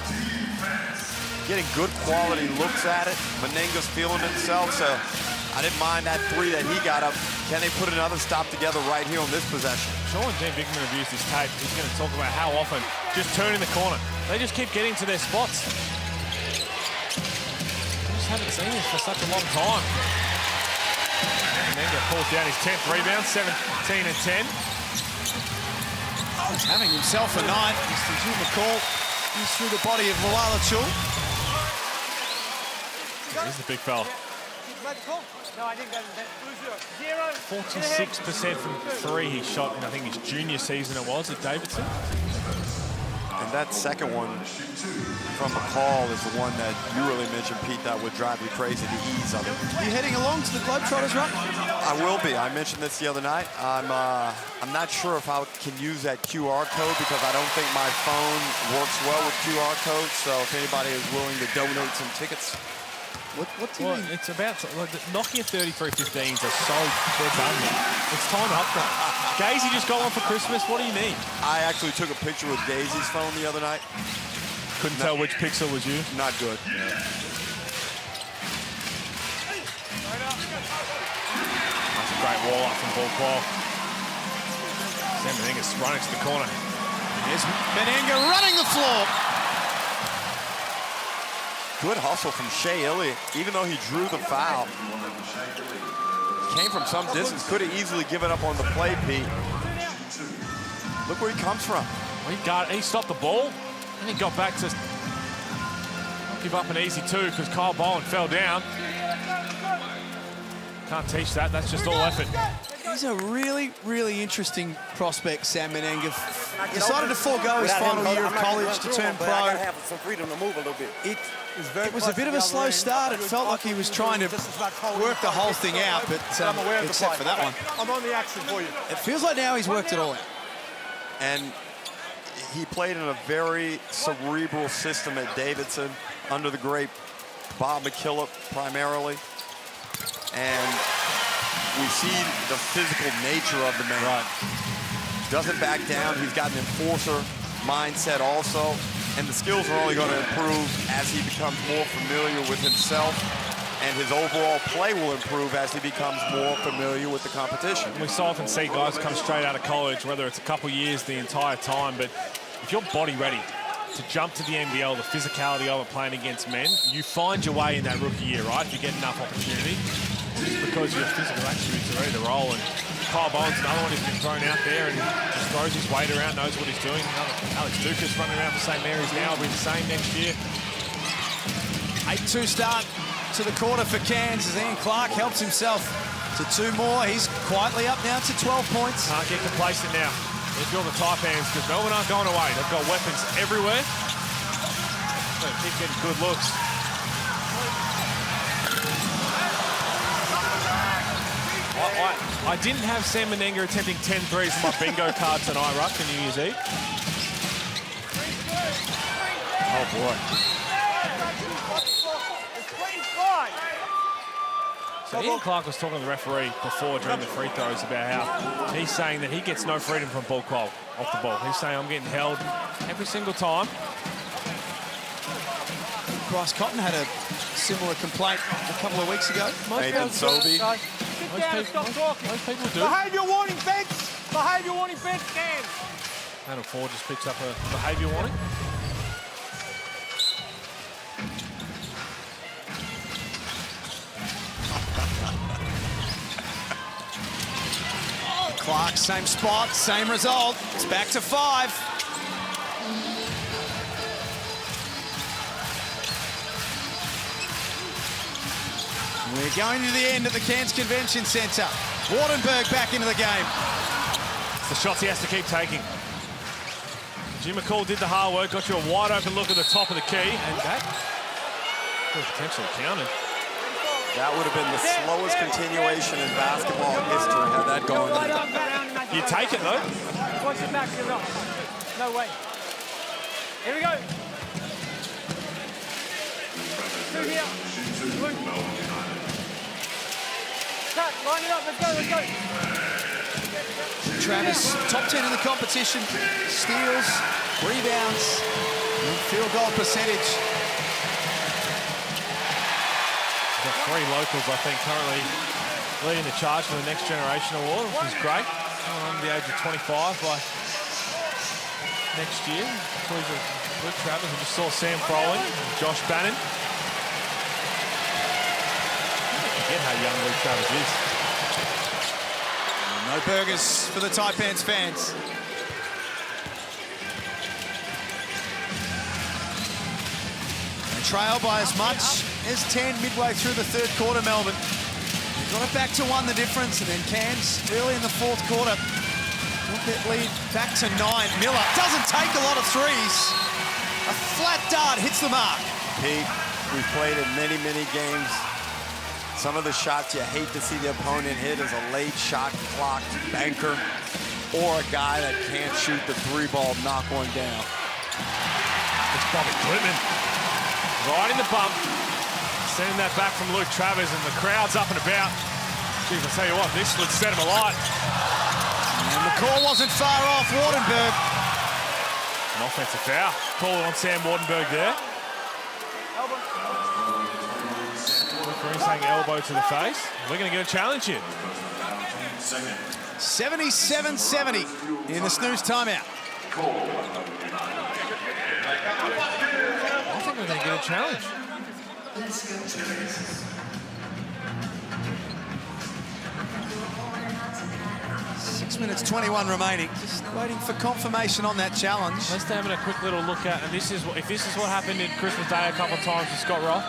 Getting good quality looks at it. Menenga's feeling himself, so I didn't mind that 3 that he got up. Can they put another stop together right here on this possession? Sean Dean Bigman reviews this tape. He's going to talk about how often just turning the corner. They just keep getting to their spots. We just haven't seen this for such a long time. Menenga pulls down his 10th rebound, 17 and 10. He's having himself a night. Tajir McCall is through the body of Malala Chul. He's the big fella. No, I think that's 46% from 3 he shot in, I think, his junior season it was at Davidson. And that second one from McCall is the one that you really mentioned, Pete, that would drive you crazy, the ease of it. Are you heading along to the Globetrotters run? I will be. I mentioned this the other night. I'm not sure if I can use that QR code because I don't think my phone works well with QR codes. So if anybody is willing to donate some tickets. What do you mean? It's about, like, Nokia 3315s are so, they're done now. It's time to upgrade. Gazy just got one for Christmas. What do you need? I actually took a picture with Gazy's phone the other night. Couldn't tell which pixel was you? Not good. Yeah. That's a great wall up from Ball Paul. Sam Menenga's running to the corner. Here's Menenga running the floor. Good hustle from Shea Elliott, even though he drew the foul. Came from some distance, could have easily given up on the play, Pete. Look where he comes from. He stopped the ball, and he got back to give up an easy 2 because Kyle Bowen fell down. Can't teach that, that's just all effort. He's a really, really interesting prospect, Sam Menenga. Decided to forego his final year of college to turn pro. I have some freedom to move a little bit. It was a bit of a slow start. It felt like he was trying to work the whole thing out, but except for that one. I'm on the action for you. It feels like now he's worked it all out. And he played in a very cerebral system at Davidson under the great Bob McKillop primarily. And we see the physical nature of the man. Right. Doesn't back down. He's got an enforcer mindset also. And the skills are only going to improve as he becomes more familiar with himself. And his overall play will improve as he becomes more familiar with the competition. We so often see guys come straight out of college, whether it's a couple years, the entire time, but if you're body ready to jump to the NBL, the physicality of it playing against men, you find your way in that rookie year, right? If you get enough opportunity, just because your physical attributes are ready to roll. And Kyle Bowen's another one who's been thrown out there and just throws his weight around, knows what he's doing. Alex Dukas running around for St. Mary's now, will be the same next year. 8-2 start to the quarter for Cairns as Ian Clark helps himself to 2 more. He's quietly up now to 12 points. Can't get complacent now. if you're the Taipans, because Melbourne aren't going away. They've got weapons everywhere. They keep getting good looks. I didn't have Sam Menenga attempting 10 threes on my bingo card tonight, Ruck, for New Year's Eve. Oh, boy. So Ian Clark was talking to the referee before during the free throws about how he's saying that he gets no freedom from ball call off the ball. He's saying, I'm getting held every single time. Bryce Cotton had a similar complaint a couple of weeks ago. Nathan Sobey. Most people do. Behaviour warning, bench. Behaviour warning, bench, Cairns. Adam Ford just picks up a behaviour warning. Clark, same spot, same result. It's back to 5. We're going to the end at the Cairns Convention Centre. Wardenberg back into the game. It's the shots he has to keep taking. Jim McCall did the hard work, got you a wide open look at the top of the key, and that was potentially counted. That would have been the slowest continuation in basketball history had that gone. You take it, though. Watch it back, you're right. No way. Here we go. 2 here. Cut, line it up, let's go, let's go. Travis, top 10 in the competition. Steals, rebounds, and field goal percentage. We've got 3 locals, I think, currently leading the charge for the Next Generation Award, which is great. Under the age of 25 by next year. Luke Travis, we just saw Sam Froling, Josh Bannon. I forget how young Luke Travis is. No burgers for the Taipans fans. They trail by as much as 10 midway through the third quarter, Melbourne. They got it back to 1, the difference, and then Cairns early in the fourth quarter. Took that lead back to 9. Miller doesn't take a lot of threes. A flat dart hits the mark. Pete, we've played in many, many games. Some of the shots you hate to see the opponent hit is a late shot clock banker or a guy that can't shoot the 3-ball, knock one down. It's Bobby Klitman. Right in the bump. Sending that back from Luke Travers, and the crowd's up and about. Geez, I'll tell you what, this would set him alight. And the call wasn't far off Wardenberg. An offensive foul. Call on Sam Wardenberg there. Referee saying elbow to the face. We're going to get a challenge here. 77-70 in the snooze timeout. I think we're going to get a challenge. 6 minutes 21 remaining. Just waiting for confirmation on that challenge. Let's having a quick little look at, and this is if this is what happened in Christmas Day a couple of times with Scott Roth.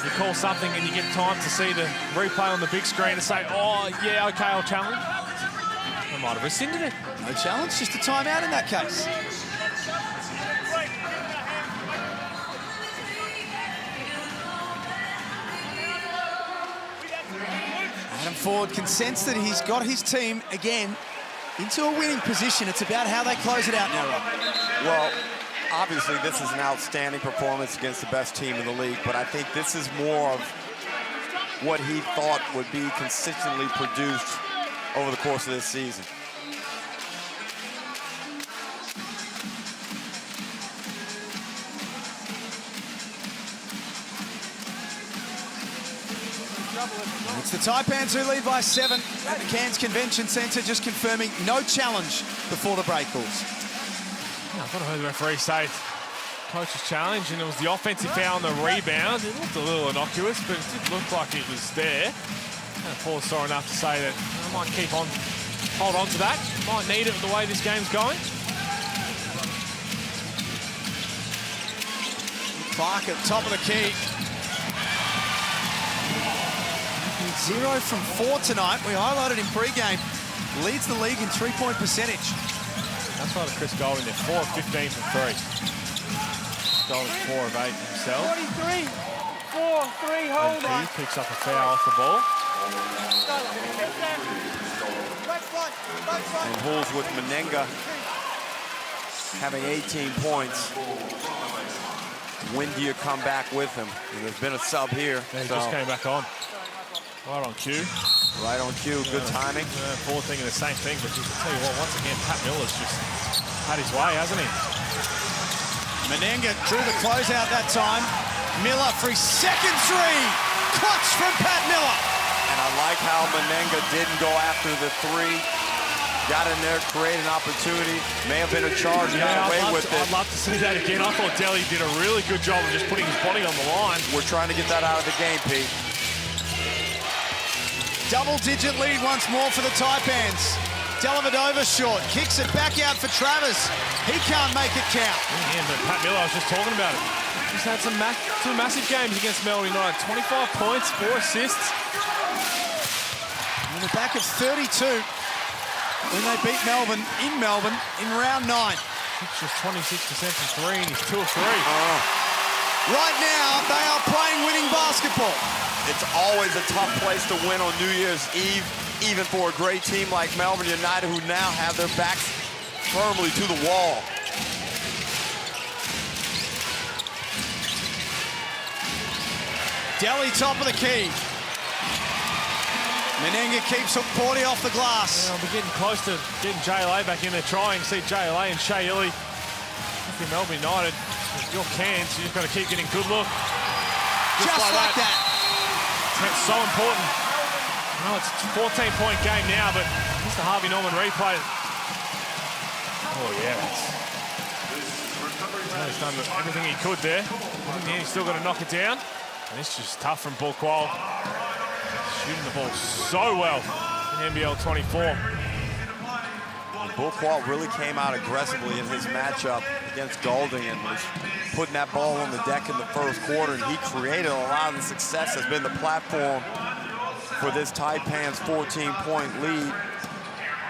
You call something and you get time to see the replay on the big screen and say, oh, yeah, okay, I'll challenge. I might have rescinded it. No challenge, just a timeout in that case. Adam Ford can sense that he's got his team, again, into a winning position. It's about how they close it out now, Rob. Well, obviously, this is an outstanding performance against the best team in the league, but I think this is more of what he thought would be consistently produced over the course of this season. It's the Taipans who lead by 7 at the Cairns Convention Centre, just confirming no challenge before the break calls. I thought I heard the referee say coach's challenge, and it was the offensive foul on the rebound. It looked a little innocuous, but it did look like it was there. And Paul saw enough to say that I might hold on to that. Might need it the way this game's going. Clark at top of the key. 0 from 4 tonight. We highlighted in pre-game. Leads the league in 3-point percentage. Outside of Chris Golding, they're 4 of 15 from 3. Golding 4 of 8 himself. 43, 4-3, hold on. He picks up a foul off the ball. And Hulls with Menenga having 18 points. When do you come back with him? And there's been a sub here. Yeah, he just came back on. Right on cue. Right on cue, good timing. Ford thinking the same thing, but just to tell you what, once again, Pat Miller's just had his way, hasn't he? Menenga drew the closeout that time. Miller for his second three. Clutch from Pat Miller. And I like how Menenga didn't go after the three. Got in there, created an opportunity. May have been a charge, got away with it. I'd love to see that again. I thought Delhi did a really good job of just putting his body on the line. We're trying to get that out of the game, Pete. Double-digit lead once more for the Taipans. Dellavedova short, kicks it back out for Travis. He can't make it count. Yeah, but Pat Miller, I was just talking about it. He's had two massive games against Melbourne United. 25 points, 4 assists. On the back of 32 when they beat Melbourne in round 9. Just 26% from 3 and he's 2 of 3. Right now, they are playing winning basketball. It's always a tough place to win on New Year's Eve, even for a great team like Melbourne United, who now have their backs firmly to the wall. Delhi top of the key. Menenga keeps Porty off the glass. Yeah, we're getting close to getting JLA back in there trying. See JLA and Shea Illy. If you're Melbourne United, if you're Cairns, you just got to keep getting good look. Just like that. It's so important. I know it's a 14-point game now, but Mr. Harvey Norman replay. Oh, yeah. He's done everything he could there. He's still got to knock it down. And it's just tough from Bulkwall. Shooting the ball so well in NBL24. Bulkwall really came out aggressively in his matchup against Golding and was putting that ball on the deck in the first quarter, and he created a lot of the success that's been the platform for this Taipans 14-point lead.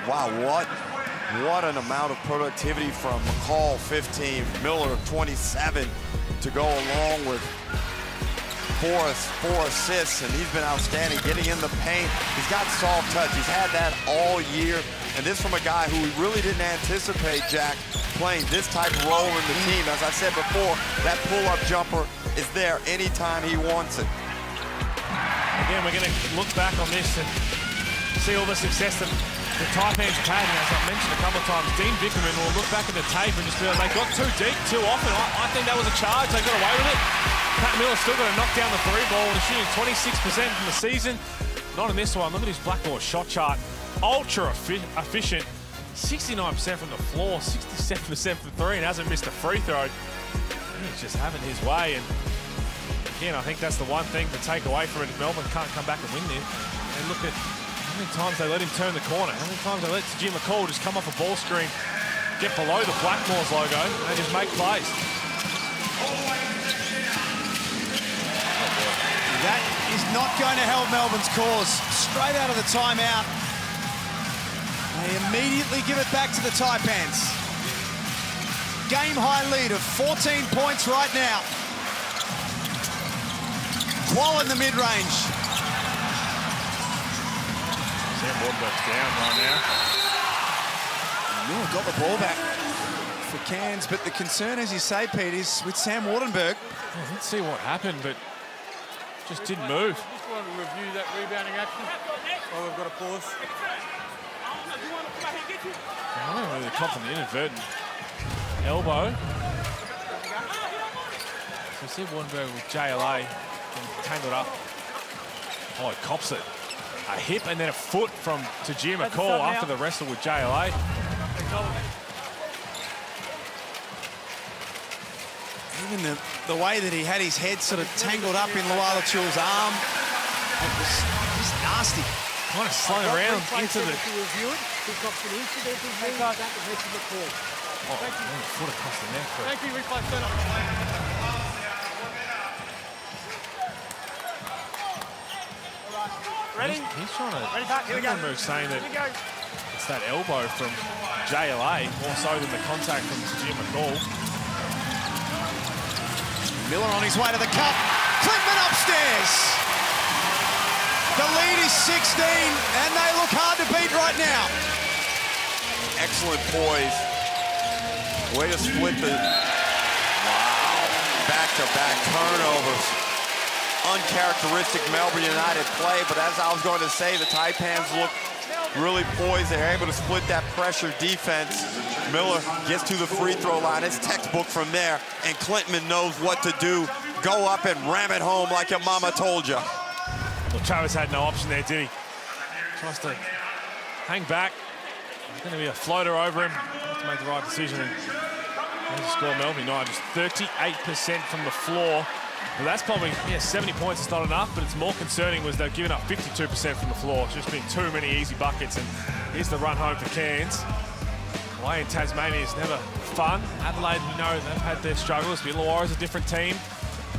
Wow, what an amount of productivity from McCall, 15, Miller, 27, to go along with four assists, and he's been outstanding getting in the paint. He's got soft touch. He's had that all year, and this from a guy who we really didn't anticipate, Jack, playing this type of role in the team. As I said before, that pull-up jumper is there anytime he wants it. Again, we're going to look back on this and see all the success that the Taipans have had. And as I mentioned a couple of times, Dean Vickerman will look back at the tape and just be like, they got too deep too often. I think that was a charge. They got away with it. Pat Miller's still got to knock down the 3 ball and shooting 26% from the season. Not in this one. Look at his blackboard shot chart. Ultra efficient. 69% from the floor, 67% from 3, and hasn't missed a free throw. He's just having his way. And again, I think that's the one thing to take away from it. If Melbourne can't come back and win this, and look at how many times they let him turn the corner. How many times they let Jim McCall just come off a ball screen, get below the Blackmores logo, and just make plays. That is not going to help Melbourne's cause. Straight out of the timeout, they immediately give it back to the Taipans. Game-high lead of 14 points right now. Wall in the mid-range. Sam Wardenberg's down right now. Miller got the ball back for Cairns, but the concern, as you say, Pete, is with Sam Wardenberg. Well, let's see what happened, but just didn't move. Just want to review that rebounding action. Oh, we've got a pause. I don't really come from the inadvertent elbow. So see Wardenberg with JLA tangled up. Oh, he cops it. A hip and then a foot from Tajir McCall after the wrestle with JLA. Even the way that he had his head sort of tangled up in Luala Chul's arm, it was just nasty. Kind of slung around into the... Foot across the neck. Thank you, replay center. Ready? He's trying to... Ready, back, here we go. Saying that it's that elbow from JLA, more so than the contact from Jim McCall. Miller on his way to the cup. Clintman upstairs. The lead is 16, and they look hard to beat right now. Excellent poise. Way to split the... Wow. Back-to-back turnovers. Uncharacteristic Melbourne United play, but as I was going to say, the Taipans look really poised. They're able to split that pressure defense. Miller gets to the free throw line. It's textbook from there, and Clintman knows what to do. Go up and ram it home like your mama told you. Well, Travis had no option there, did he? Tries to hang back. There's going to be a floater over him. Has to make the right decision. And score Melbourne United just 38% from the floor. Well, that's probably, 70 points is not enough, but it's more concerning was they've given up 52% from the floor. It's just been too many easy buckets, and here's the run home for Cairns. Away in Tasmania is never fun. Adelaide, we know they've had their struggles. Illawarra is a different team.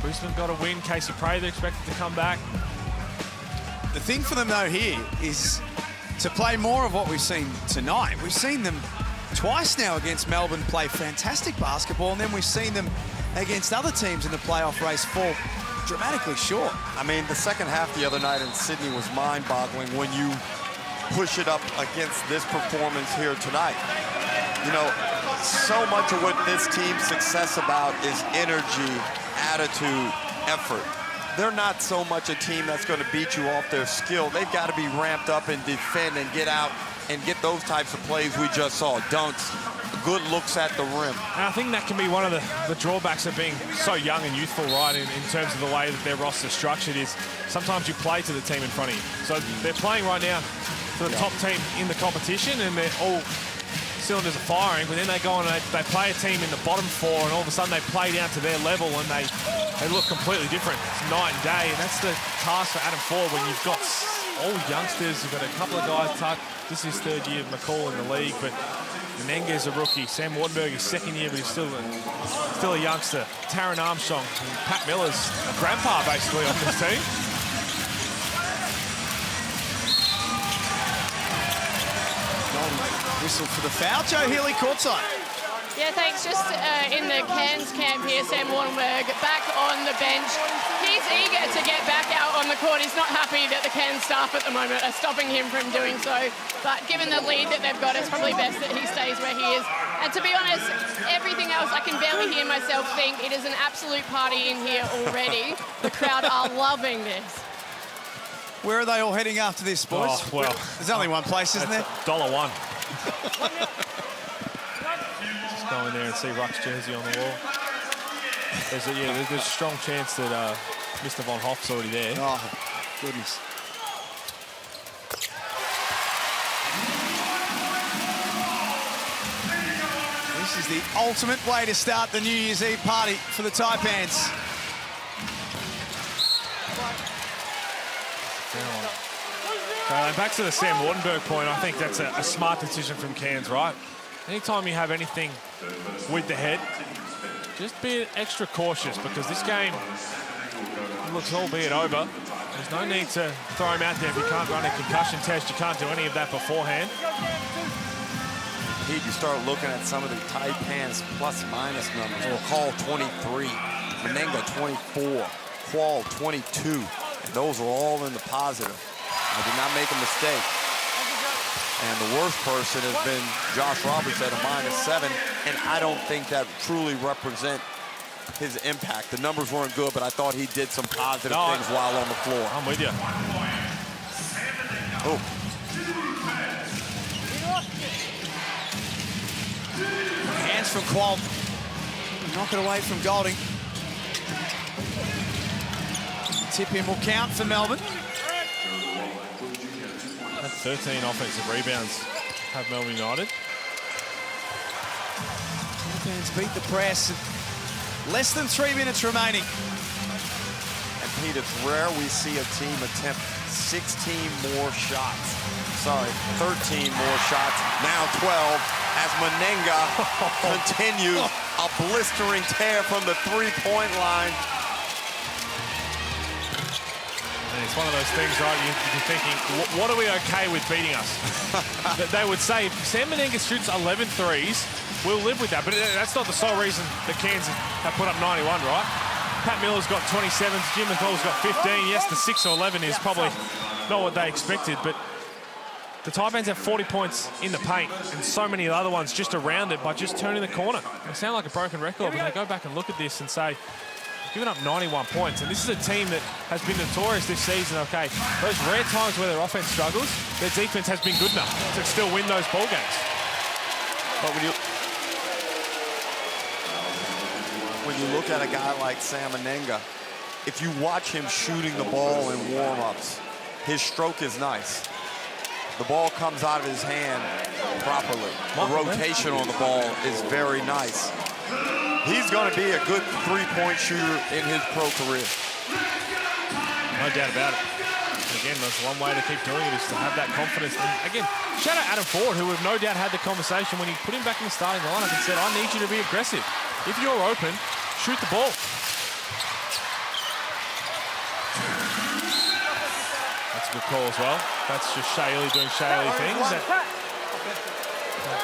Brisbane got a win. Casey Prather expected to come back. The thing for them, though, here is to play more of what we've seen tonight. We've seen them twice now against Melbourne play fantastic basketball, and then we've seen them against other teams in the playoff race fall dramatically short. I mean, the second half the other night in Sydney was mind-boggling when you push it up against this performance here tonight. You know, so much of what this team's success about is energy, attitude, effort. They're not so much a team that's going to beat you off their skill. They've got to be ramped up and defend and get out and get those types of plays we just saw. Dunks, good looks at the rim. And I think that can be one of the drawbacks of being so young and youthful, right, in terms of the way that their roster is structured is sometimes you play to the team in front of you. So they're playing right now for the top team in the competition, and they're all cylinders are firing, but then they go on and they play a team in the bottom four, and all of a sudden they play down to their level, and they look completely different. It's night and day, and that's the task for Adam Ford when you've got all youngsters. You've got a couple of guys this is third year of McCall in the league, but Menenga's a rookie. Sam Wardenberg is second year, but he's still a youngster. Taron Armstrong and Pat Miller's a grandpa, basically, on this team. Whistle for the foul. Joe Healy courtside. Yeah, thanks. Just in the Cairns camp here, Sam Wardenberg back on the bench. He's eager to get back out on the court. He's not happy that the Cairns staff at the moment are stopping him from doing so. But given the lead that they've got, it's probably best that he stays where he is. And to be honest, everything else, I can barely hear myself think. It is an absolute party in here already. The crowd are loving this. Where are they all heading after this, boys? Oh, well, there's only one place, isn't there? $1. Just go in there and see Ruck's jersey on the wall. There's a strong chance that Mr. Von Hoff's already there. Oh, goodness. This is the ultimate way to start the New Year's Eve party for the Taipans. Back to the Sam Wardenberg point, I think that's a smart decision from Cairns, right? Anytime you have anything with the head, just be extra cautious, because this game looks albeit over. There's no need to throw him out there if you can't run a concussion test. You can't do any of that beforehand. You start looking at some of the Taipans plus-minus numbers. Call 23, Menenga 24, Qual 22. And those are all in the positive. I did not make a mistake. And the worst person has been Josh Roberts at a -7, and I don't think that truly represent his impact. The numbers weren't good, but I thought he did some positive things while on the floor. I'm with you. Oh. Hands from Qual. Knock it away from Golding. Tip in will count for Melbourne. That's 13 offensive rebounds have Melbourne United. Taipans beat the press. Less than 3 minutes remaining. And Pete, it's rare we see a team attempt 16 more shots. Sorry, 13 more shots, now 12, as Menenga continues a blistering tear from the three-point line. it's one of those things, right? You're thinking, what are we okay with beating us? They would say, if Sam Menenga shoots 11 threes, we'll live with that. But that's not the sole reason the Cairns have put up 91, right? Pat Miller's got 27s, Jim McCall's got 15. Yes, the 6 or 11 is probably not what they expected, but the Taipans have 40 points in the paint and so many other ones just around it by just turning the corner. They sound like a broken record, but they go back and look at this and say, giving up 91 points. And this is a team that has been notorious this season, okay? Those rare times where their offense struggles, their defense has been good enough to still win those ball games. But when you look at a guy like Sam Menenga, if you watch him shooting the ball in warm-ups, his stroke is nice. The ball comes out of his hand properly. The rotation on the ball is very nice. He's going to be a good three-point shooter in his pro career. No doubt about it. Again, there's one way to keep doing it is to have that confidence. And again, shout out Adam Ford, who have no doubt had the conversation when he put him back in the starting lineup and said, I need you to be aggressive. If you're open, shoot the ball. That's a good call as well. That's just Shea Ely doing Shea Ely things.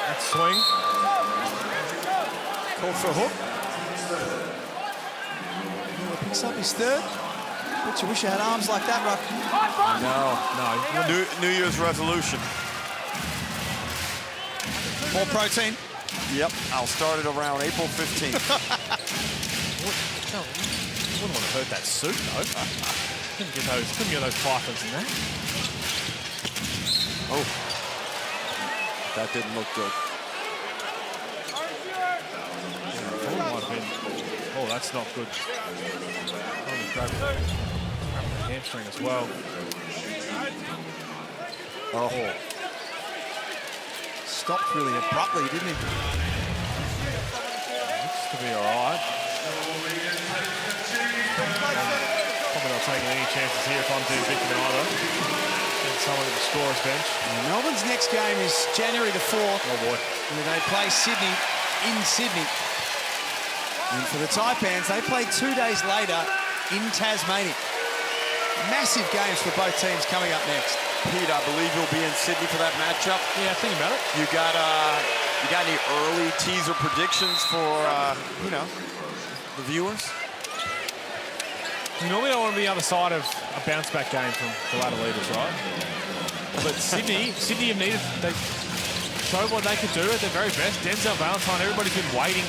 That swing. Called for a hook. Picks up his third. But you wish you had arms like that, Ruck. No. New Year's resolution. More protein? Yep, I'll start it around April 15th. Wouldn't want to hurt that suit, though. Couldn't get those pythons in there. Oh. That didn't look good. Oh, that's not good. Grab the hamstring as well. Oh. Stopped really abruptly, didn't he? Looks to be all right. Probably not taking any chances here if I'm too Vickerman either. And someone at the scorer's bench. Melbourne's next game is January the 4th. Oh, boy. Where they play Sydney in Sydney. And for the Taipans, they play 2 days later in Tasmania. Massive games for both teams coming up next. Pete, I believe you'll be in Sydney for that matchup. Yeah, think about it. You got any early teaser predictions for the viewers? You normally don't want to be on the other side of a bounce-back game from the ladder leaders, right? But Sydney have needed, they showed what they could do at their very best. Denzel Valentine, everybody's been waiting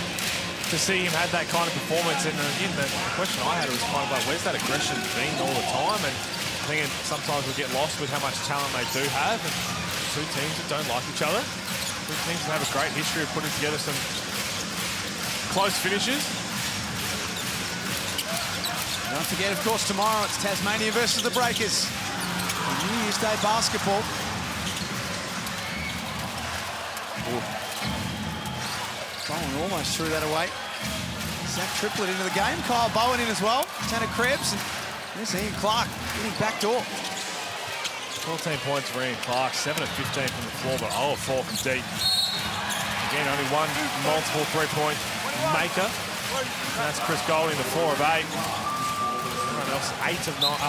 to see him have that kind of performance. And again, the question I had was kind of like, where's that aggression been all the time? And I think sometimes we get lost with how much talent they do have. And two teams that don't like each other. Two teams that have a great history of putting together some close finishes. Don't forget, of course, tomorrow it's Tasmania versus the Breakers. New Year's Day basketball. Bowen almost threw that away. Zach Triplett into the game. Kyle Bowen in as well. Tanner Krebs. And there's Ian Clark getting back door. 14 points for Ian Clark. 7 of 15 from the floor, but 0 of 4 from deep. Again, only one multiple three-point maker. And that's Chris Golding, the 4 of 8. Everyone else,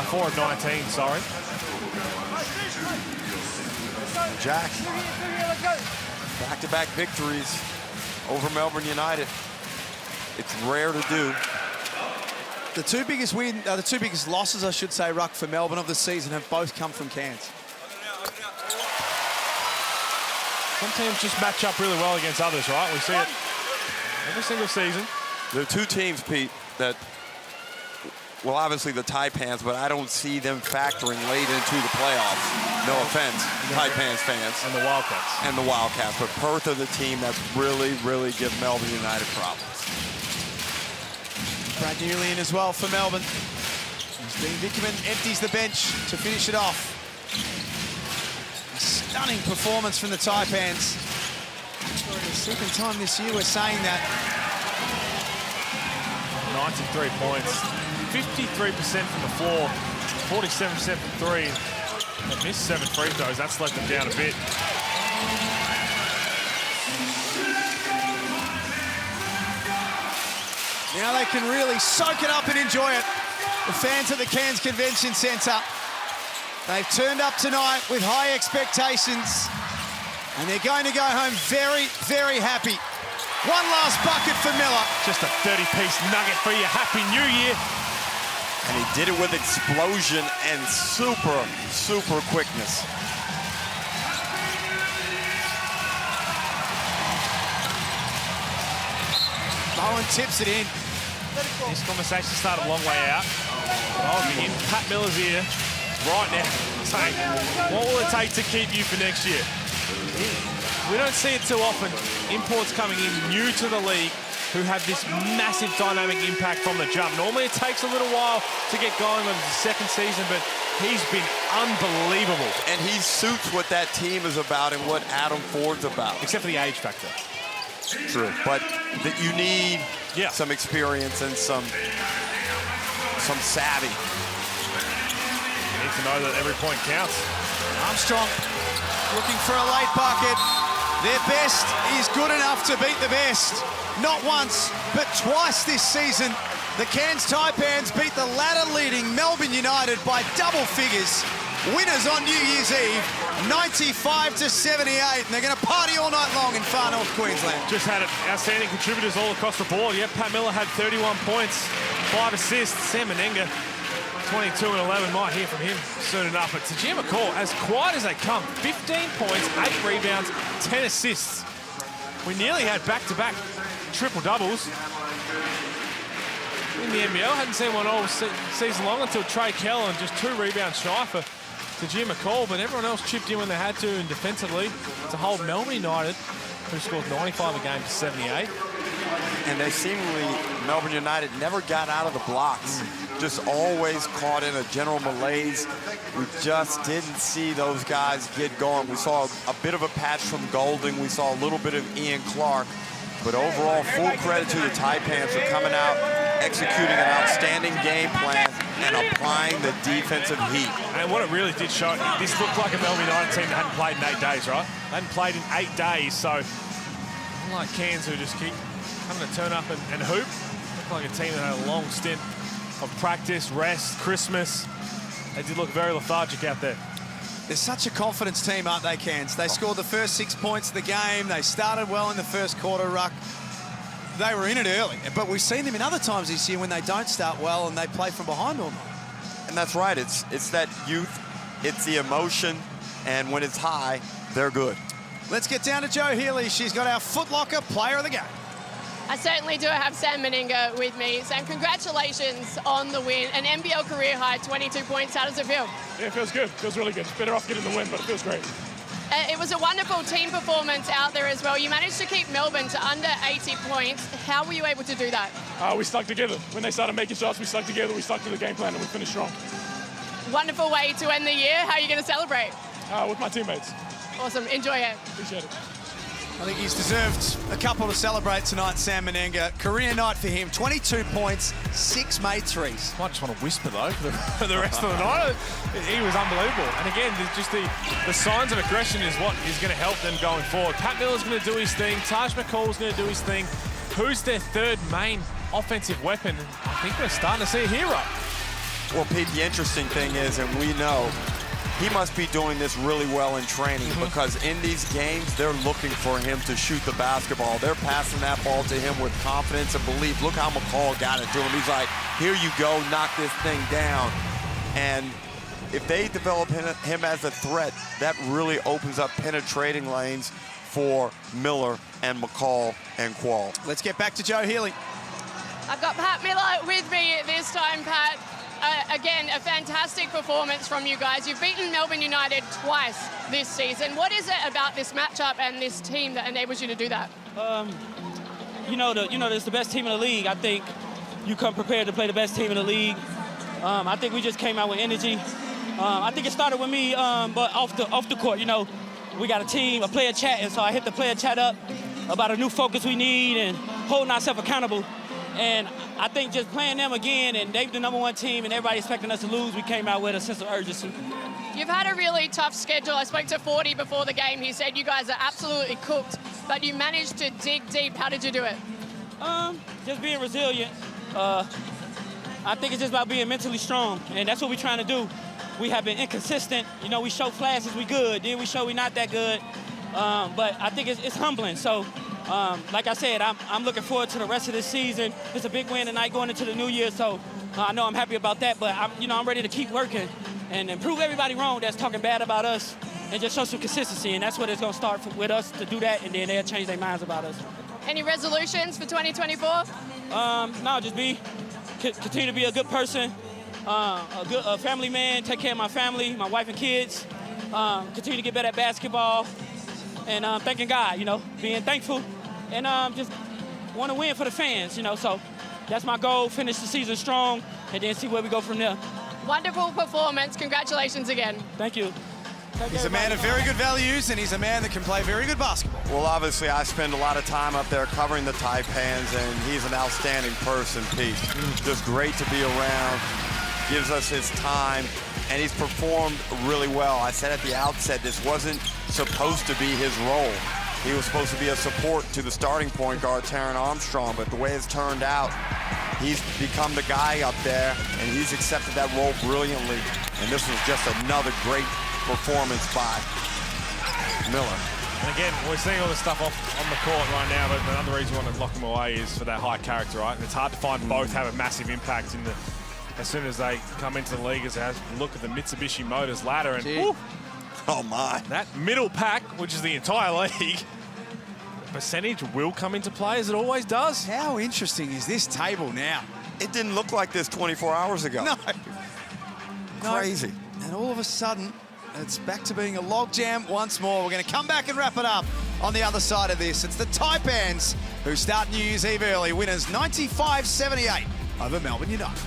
4 of 19, sorry. Jack, back-to-back victories over Melbourne United. It's rare to do. The two biggest losses, I should say, Ruck, for Melbourne of the season have both come from Cairns. Some teams just match up really well against others, right? We see it every single season. There are two teams, Pete, that, well, obviously the Taipans, but I don't see them factoring late into the playoffs. No offense, Taipans fans. And the Wildcats. And the Wildcats, but Perth are the team that really give Melbourne United problems. Brad Newley in as well for Melbourne. Dean Vickerman empties the bench to finish it off. A stunning performance from the Taipans. For the second time this year we're saying that. 93 points, 53% from the floor, 47% from three. They missed 7 free throws, that's let them down a bit. Now they can really soak it up and enjoy it. The fans at the Cairns Convention Centre They've turned up tonight with high expectations, and they're going to go home very, very happy. One last bucket for Miller. Just a 30-piece nugget for you. Happy New Year. And he did it with explosion and super, super quickness. Bowen tips it in. This conversation started a long way out. I'll be in Pat Miller's ear right now saying, what will it take to keep you for next year? We don't see it too often. Imports coming in new to the league who have this massive dynamic impact from the jump. Normally it takes a little while to get going on his second season, but he's been unbelievable. And he suits what that team is about and what Adam Ford's about. Except for the age factor. True, but that you need some experience and some savvy. You need to know that every point counts. Armstrong looking for a late bucket. Their best is good enough to beat the best. Not once, but twice this season. The Cairns Taipans beat the ladder-leading Melbourne United by double figures. Winners on New Year's Eve, 95-78, and they're going to party all night long in far north Queensland. Just had outstanding contributors all across the board. Yep, Pat Miller had 31 points, 5 assists. Sam Menenga, 22 and 11. Might hear from him soon enough. But Tajir McCall, as quiet as they come, 15 points, 8 rebounds, 10 assists. We nearly had back-to-back triple-doubles in the NBL. Hadn't seen one all season long until Trey Kell, and just 2 rebounds shy for Tajir McCall, but everyone else chipped in when they had to, and defensively to hold Melbourne United, who scored 95 a game to 78. And they seemingly, Melbourne United never got out of the blocks. Just always caught in a general malaise. We just didn't see those guys get going. We saw a bit of a patch from Golding. We saw a little bit of Ian Clark. But overall, full credit to the Taipans for coming out, executing an outstanding game plan, and applying the defensive heat. And what it really did show, this looked like a Melbourne United team that hadn't played in 8 days, right? They hadn't played in 8 days, so unlike Cairns, who just keep coming to turn up and hoop, looked like a team that had a long stint of practice, rest, Christmas. They did look very lethargic out there. They're such a confidence team, aren't they, Cairns? They scored the first 6 points of the game. They started well in the first quarter, Ruck. They were in it early, but we've seen them in other times this year when they don't start well and they play from behind all night. And that's right. It's that youth, it's the emotion, and when it's high, they're good. Let's get down to Jo Healy. She's got our Foot Locker player of the game. I certainly do have Sam Menenga with me. Sam, congratulations on the win. An NBL career high, 22 points. How does it feel? Yeah, it feels good. It feels really good. It's better off getting the win, but it feels great. It was a wonderful team performance out there as well. You managed to keep Melbourne to under 80 points. How were you able to do that? We stuck together. When they started making shots, we stuck together. We stuck to the game plan, and we finished strong. Wonderful way to end the year. How are you going to celebrate? With my teammates. Awesome. Enjoy it. Appreciate it. I think he's deserved a couple to celebrate tonight, Sam Menenga. Career night for him, 22 points, 6 made threes. I just want to whisper, though, for the rest of the night. He was unbelievable. And again, just the signs of aggression is what is going to help them going forward. Pat Miller's going to do his thing. Taj McCall's going to do his thing. Who's their third main offensive weapon? I think we're starting to see a hero. Well, Pete, the interesting thing is, and we know, he must be doing this really well in training because in these games, they're looking for him to shoot the basketball. They're passing that ball to him with confidence and belief. Look how McCall got it to him. He's like, here you go, knock this thing down. And if they develop him as a threat, that really opens up penetrating lanes for Miller and McCall and Qual. Let's get back to Jo Healy. I've got Pat Miller with me this time, Pat. Again, a fantastic performance from you guys. You've beaten Melbourne United twice this season. What is it about this matchup and this team that enables you to do that? It's the best team in the league. I think you come prepared to play the best team in the league. I think we just came out with energy. I think it started with me, but off the court, we got a team, a player chat, and so I hit the player chat up about a new focus we need and holding ourselves accountable. And I think just playing them again, and they're the #1 team, and everybody expecting us to lose, we came out with a sense of urgency. You've had a really tough schedule. I spoke to 40 before the game. He said you guys are absolutely cooked, but you managed to dig deep. How did you do it? Just being resilient. I think it's just about being mentally strong, and that's what we're trying to do. we have been inconsistent. You know, we show flashes we good, then we show we not that good. But I think it's humbling. So, like I said, I'm looking forward to the rest of this season. It's a big win tonight going into the new year, so I know I'm happy about that. But I'm ready to keep working and prove everybody wrong that's talking bad about us, and just show some consistency. And that's what it's going to start with us to do that, and then they'll change their minds about us. Any resolutions for 2024? No, just continue to be a good person, a family man, take care of my family, my wife and kids, continue to get better at basketball, and thanking God, you know, being thankful, and just want to win for the fans, you know, so that's my goal, finish the season strong, and then see where we go from there. Wonderful performance. Congratulations again. Thank you. He's a man of very good values, and he's a man that can play very good basketball. Well, obviously, I spend a lot of time up there covering the Taipans, and he's an outstanding person, Pete. Just great to be around, gives us his time, and he's performed really well. I said at the outset, this wasn't supposed to be his role. He was supposed to be a support to the starting point guard, Taron Armstrong, but the way it's turned out, he's become the guy up there, and he's accepted that role brilliantly. And this was just another great performance by Miller. And again, we're seeing all this stuff on the court right now, but another reason we want to lock him away is for that high character, right? And it's hard to find both have a massive impact in the as soon as they come into the league. As they look at the Mitsubishi Motors ladder, and woo, oh my, that middle pack, which is the entire league, percentage will come into play as it always does. How interesting is this table now? It didn't look like this 24 hours ago. No. Crazy. No. And all of a sudden, it's back to being a logjam once more. We're going to come back and wrap it up on the other side of this. It's the Taipans who start New Year's Eve early, winners 95-78 over Melbourne United.